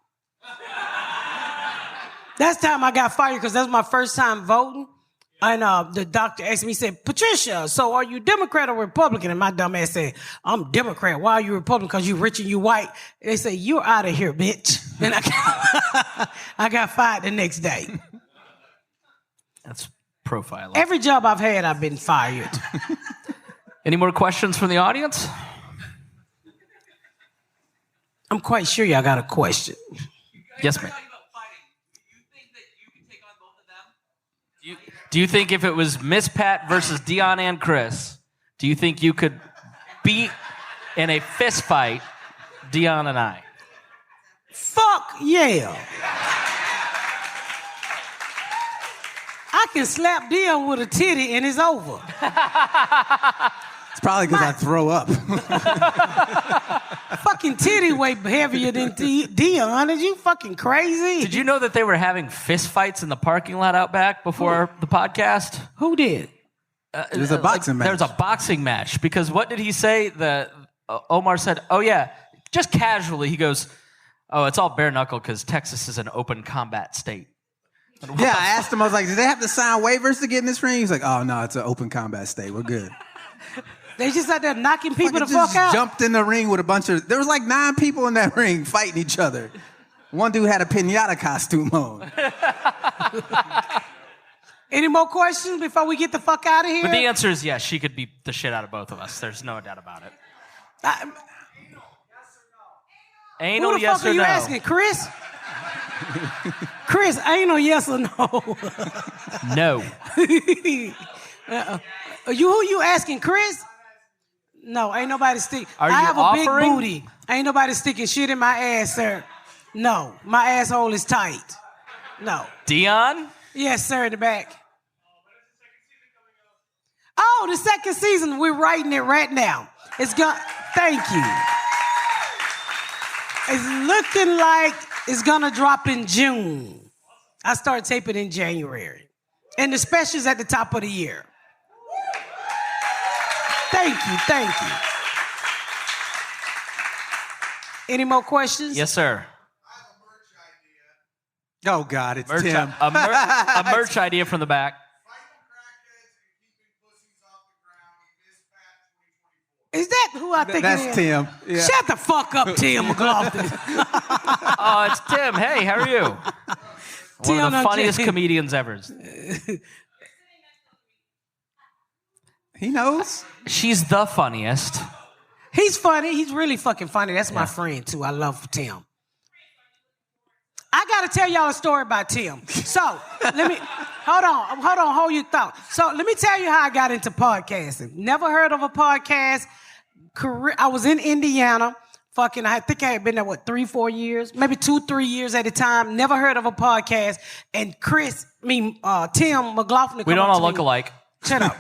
That's time I got fired because that was my first time voting. And the doctor asked me, he said, Patricia, so are you Democrat or Republican? And my dumb ass said, I'm Democrat. Why are you Republican? Because you rich and you white. And they said, you're out of here, bitch. Then I got fired the next day. That's profiling. Every job I've had, I've been fired. Any more questions from the audience? I'm quite sure y'all got a question. Yes, ma'am. Do you think if it was Miss Pat versus Dion and Chris, do you think you could beat in a fist fight Dion and I? Fuck yeah. I can slap Dion with a titty and it's over. It's probably because I throw up. Fucking titty way heavier than Dion. Is you fucking crazy? Did you know that they were having fist fights in the parking lot out back before the podcast? Who did? There's a boxing match. There's a boxing match because what did he say? Omar said, oh yeah, just casually, he goes, oh, it's all bare knuckle because Texas is an open combat state. Yeah, I asked him, I was like, do they have to sign waivers to get in this ring? He's like, oh no, it's an open combat state. We're good. They just out there knocking people the just fuck out. Jumped in the ring with there was like 9 people in that ring fighting each other. One dude had a piñata costume on. Any more questions before we get the fuck out of here? But the answer is yes, she could beat the shit out of both of us. There's no doubt about it. Anal, who the yes fuck are or you no? asking, Chris? Chris, anal, yes or no? No. Who you asking, Chris? No, ain't nobody stick. Are you I have offering? a big booty. Ain't nobody sticking shit in my ass, sir. No, my asshole is tight. No. Dion? Yes, sir, in the back. Oh, the second season, we're writing it right now. Thank you. It's looking like it's gonna drop in June. I start taping in January. And the special's at the top of the year. Thank you. Any more questions? Yes, sir. Oh God, it's Tim. A merch idea from the back. Is that who I think That's it is? Tim. Yeah. Shut the fuck up, Tim McLaughlin. Oh, it's Tim. Hey, how are you? One of the funniest comedians ever. He knows. She's the funniest. He's funny. He's really fucking funny. That's my friend, too. I love Tim. I got to tell y'all a story about Tim. So, let me... hold your thought. So, let me tell you how I got into podcasting. Never heard of a podcast. I was in Indiana. I think I had been there, 3-4 years? Maybe 2-3 years at a time. Never heard of a podcast. And Tim McLaughlin... We don't all look alike. Shut up.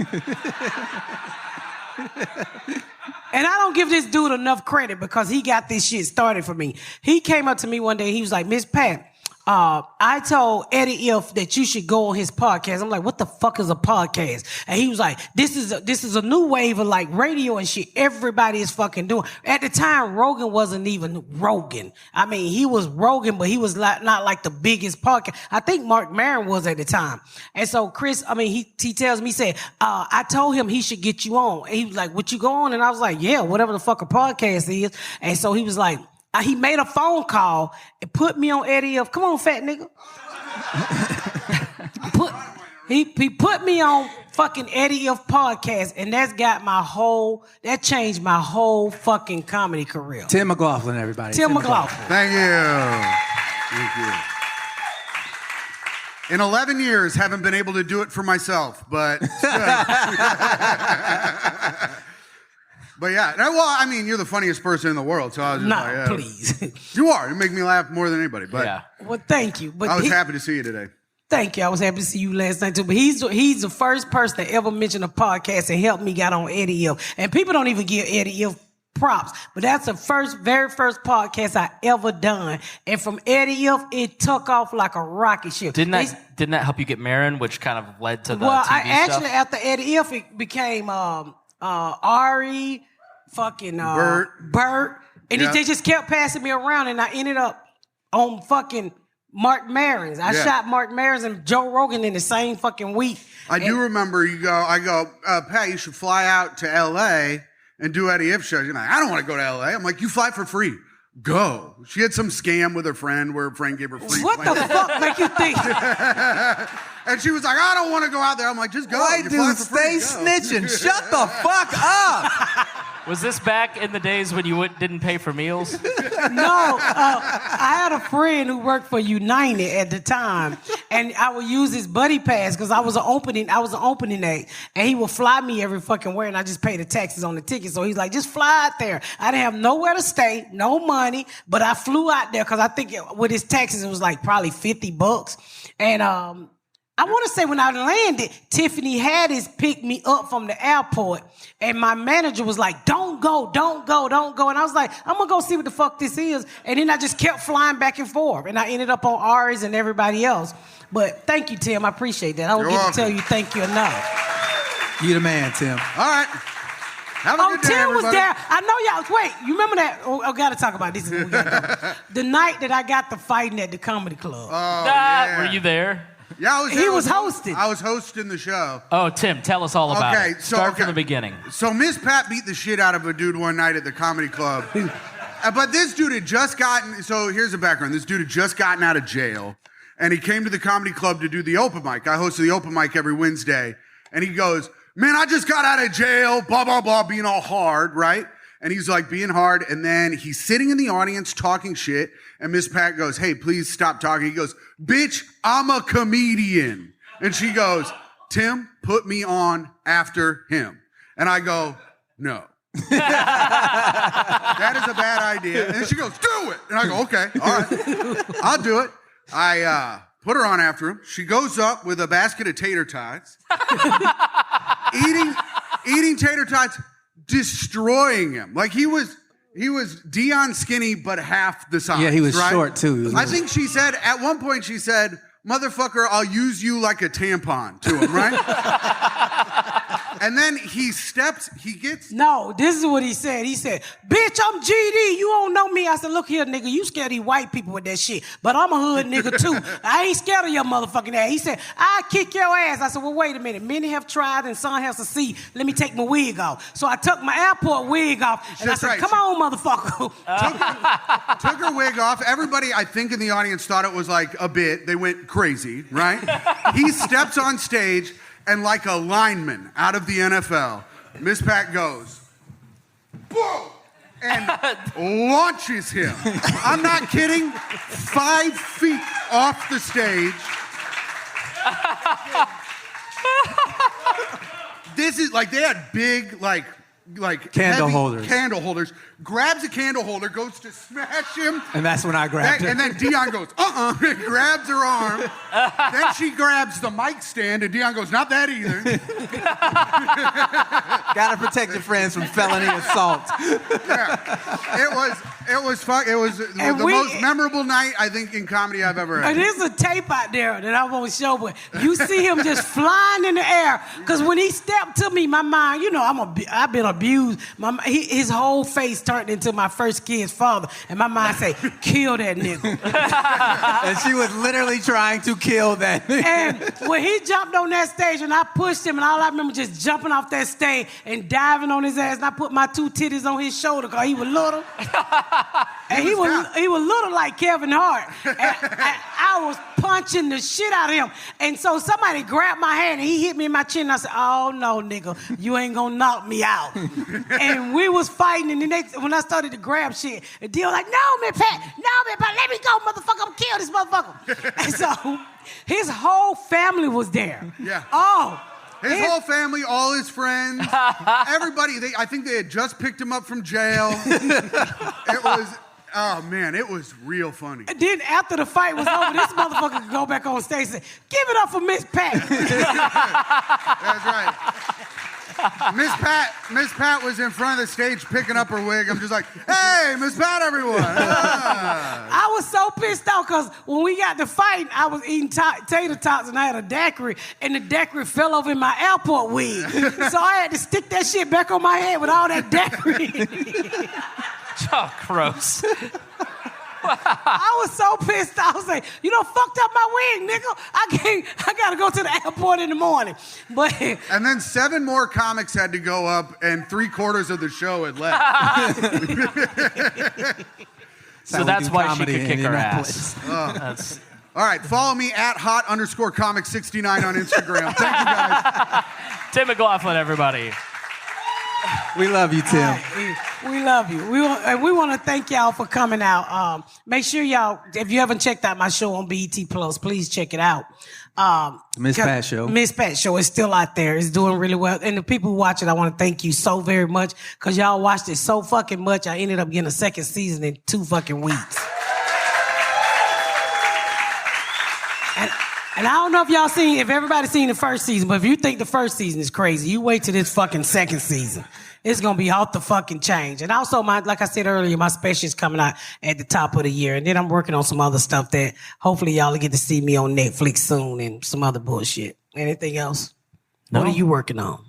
And I don't give this dude enough credit because he got this shit started for me. He came up to me one day. He was like, Miss Pat, I told Eddie If that you should go on his podcast. I'm like, what the fuck is a podcast? And he was like, this is a new wave of like radio and shit. Everybody is fucking doing. At the time, Rogan wasn't even Rogan. I mean, he was Rogan, but he was not like the biggest podcast. I think Mark Maron was at the time. And so Chris, he tells me, he said, I told him he should get you on. And he was like, would you go on? And I was like, yeah, whatever the fuck a podcast is. And so he was like, he made a phone call and put me on Eddie F. Come on, fat nigga. He put me on fucking Eddie F podcast, and that changed my whole fucking comedy career. Tim McLaughlin, everybody. Tim McLaughlin. Thank you. Thank you. In 11 years, haven't been able to do it for myself, but but yeah. Well, I mean, you're the funniest person in the world, so I was just like, yeah. Please. You are. You make me laugh more than anybody. But Yeah. Well, thank you. But I was happy to see you today. Thank you. I was happy to see you last night too. But he's the first person that ever mentioned a podcast and helped me get on Eddie F. And people don't even give Eddie F props, but that's the very first podcast I ever done. And from Eddie F, it took off like a rocket ship. Didn't that help you get Marin, which kind of led to the well, TV I actually stuff? after Eddie F, it became Ari, fucking Bert, and they just kept passing me around, and I ended up on fucking Mark Maron's. I shot Mark Maron's and Joe Rogan in the same fucking week. I do remember I go, Pat, you should fly out to L.A. and do Eddie F shows. You're like, I don't want to go to L.A. I'm like, you fly for free. Go. She had some scam with her friend where her friend gave her free What plane. the fuck make you think? And she was like, I don't want to go out there. I'm like, just go. White You fly dude, for free, stay go. snitching. Shut the fuck up. Was this back in the days when you didn't pay for meals? No, I had a friend who worked for United at the time, and I would use his buddy pass because I was an opening aide, and he would fly me every fucking where, and I just pay the taxes on the ticket. So he's like, just fly out there. I didn't have nowhere to stay, no money, but I flew out there because I think with his taxes it was like probably $50, and I want to say when I landed, Tiffany Haddish picked me up from the airport, and my manager was like, don't go. And I was like, I'm going to go see what the fuck this is. And then I just kept flying back and forth, and I ended up on Ari's and everybody else. But thank you, Tim. I appreciate that. I don't get to tell you thank you enough. You the man, Tim. All right. Have a good day, Tim was everybody. there. I know y'all. Wait, you remember that? Oh, I got to talk about this. The night that I got the fighting at the comedy club. Yeah. Were you there? Yeah, I was He there. was hosting. I was hosting the show. Oh, Tim, tell us all about it. Start from the beginning. So Miss Pat beat the shit out of a dude one night at the comedy club. But this dude had just gotten, so here's the background. This dude had just gotten out of jail, and he came to the comedy club to do the open mic. I hosted the open mic every Wednesday. And he goes, man, I just got out of jail, blah, blah, blah, being all hard, right? And he's like being hard, and then he's sitting in the audience talking shit, and Miss Pat goes, hey, please stop talking. He goes, bitch, I'm a comedian. And she goes, Tim, put me on after him. And I go, no. That is a bad idea. And she goes, do it. And I go, okay, all right, I'll do it. I put her on after him. She goes up with a basket of tater tots, eating tater tots, destroying him. Like he was Dion skinny, but half the size. Yeah, he was right? short too. I think she said, at one point she said, motherfucker, I'll use you like a tampon to him, right? And then No, this is what he said. He said, bitch, I'm GD. You don't know me. I said, look here, nigga, you scared of these white people with that shit. But I'm a hood nigga too. I ain't scared of your motherfucking ass. He said, I'll kick your ass. I said, well, wait a minute. Many have tried and some have succeeded. Let me take my wig off. So I took my airport wig off. And That's I said, right. come on, motherfucker. took her wig off. Everybody, I think, in the audience thought it was like a bit. They went crazy, right? He steps on stage, and like a lineman out of the NFL, Miss Pat goes, boom, and launches him. I'm not kidding, 5 feet off the stage. This is like, they had big, like Candle heavy holders. Candle holders. Grabs a candle holder, goes to smash him. And that's when I grabbed her. And then Dion goes, and grabs her arm. Then she grabs the mic stand, and Dion goes, not that either. Gotta protect your friends from felony assault. Yeah. It was the most memorable night, I think, in comedy I've ever had. And there's a tape out there that I won't show, but you see him just flying in the air. Because when he stepped to me, my mind, you know, I've been a abused. His whole face turned into my first kid's father. And my mind say, kill that nigga. And she was literally trying to kill that nigga. And when he jumped on that stage and I pushed him, and all I remember just jumping off that stage and diving on his ass, and I put my 2 titties on his shoulder because he was little. And he was little like Kevin Hart. And I was punching the shit out of him. And so somebody grabbed my hand and he hit me in my chin. And I said, oh no, nigga, you ain't gonna knock me out. And we was fighting, and then when I started to grab shit, the deal like, no, man, Pat, let me go, motherfucker, I'm gonna kill this motherfucker. And so his whole family was there. Yeah. Oh. His whole family, all his friends, everybody, I think they had just picked him up from jail. It was, oh man, it was real funny. And then after the fight was over, this motherfucker could go back on stage and say, give it up for Miss Pat. That's right. Miss Pat was in front of the stage picking up her wig. I'm just like, hey, Miss Pat, everyone. I was so pissed off because when we got to fight, I was eating tater tots and I had a daiquiri, and the daiquiri fell over in my airport wig. So I had to stick that shit back on my head with all that daiquiri. Oh, gross. I was so pissed. I was like, you done fucked up my wig, nigga. I gotta go to the airport in the morning. But and then 7 more comics had to go up, and 3/4 of the show had left. So that's why she could kick her ass. All right, follow me at hot_comic69 on Instagram. Thank you, guys. Tim McLaughlin, everybody. We love you, Tim. We love you. We want to thank y'all for coming out. Make sure y'all, if you haven't checked out my show on BET Plus, please check it out. Miss Pat Show. Miss Pat Show is still out there. It's doing really well. And the people who watch it, I want to thank you so very much because y'all watched it so fucking much. I ended up getting a 2nd season in 2 fucking weeks. And I don't know if everybody's seen the 1st season, but if you think the 1st season is crazy, you wait till this fucking 2nd season. It's gonna be off the fucking change. And also, like I said earlier, my special is coming out at the top of the year. And then I'm working on some other stuff that hopefully y'all will get to see me on Netflix soon and some other bullshit. Anything else? No. What are you working on?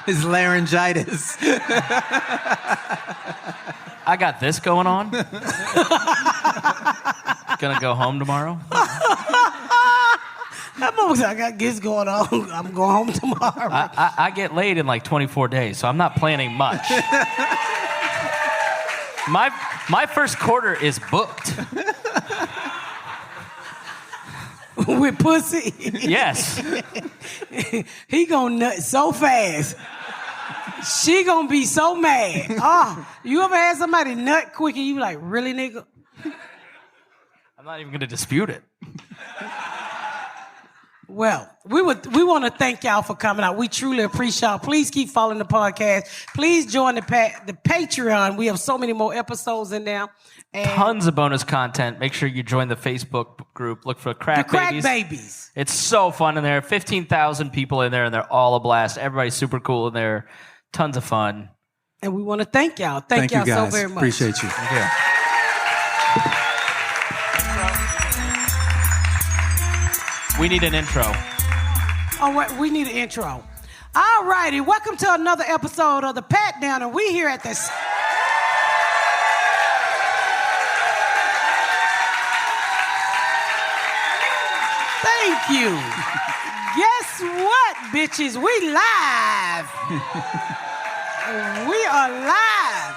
His laryngitis. I got this going on. Gonna go home tomorrow. That motherfucker, I got this going on. I'm going home tomorrow. I get laid in like 24 days, so I'm not planning much. My first quarter is booked. With pussy? Yes. He gonna nut so fast. She gonna be so mad. Oh, you ever had somebody nut quick and you be like, really, nigga? I'm not even gonna dispute it. Well, we want to thank y'all for coming out. We truly appreciate y'all. Please keep following the podcast. Please join the Patreon. We have so many more episodes in there. And tons of bonus content. Make sure you join the Facebook group. Look for Crack Babies. It's so fun in there. 15,000 people in there, and they're all a blast. Everybody's super cool in there. Tons of fun. And we want to thank y'all. Thank y'all guys. so very much. Appreciate you. Yeah. We need an intro. All right, we need an intro. All righty, welcome to another episode of the Pat Down, and we here at the... Thank you. Guess what, bitches? We live. We are live.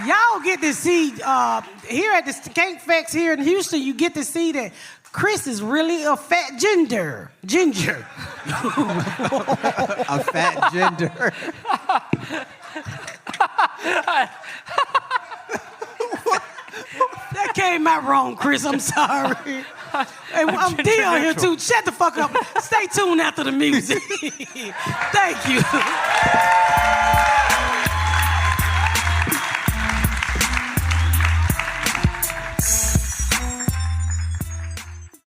Y'all get to see, here at the Skankfest here in Houston, you get to see that Chris is really a fat ginger. A fat ginger. That came out wrong, Chris. I'm sorry. Hey, I'm Dion here too. Shut the fuck up. Stay tuned after the music. Thank you.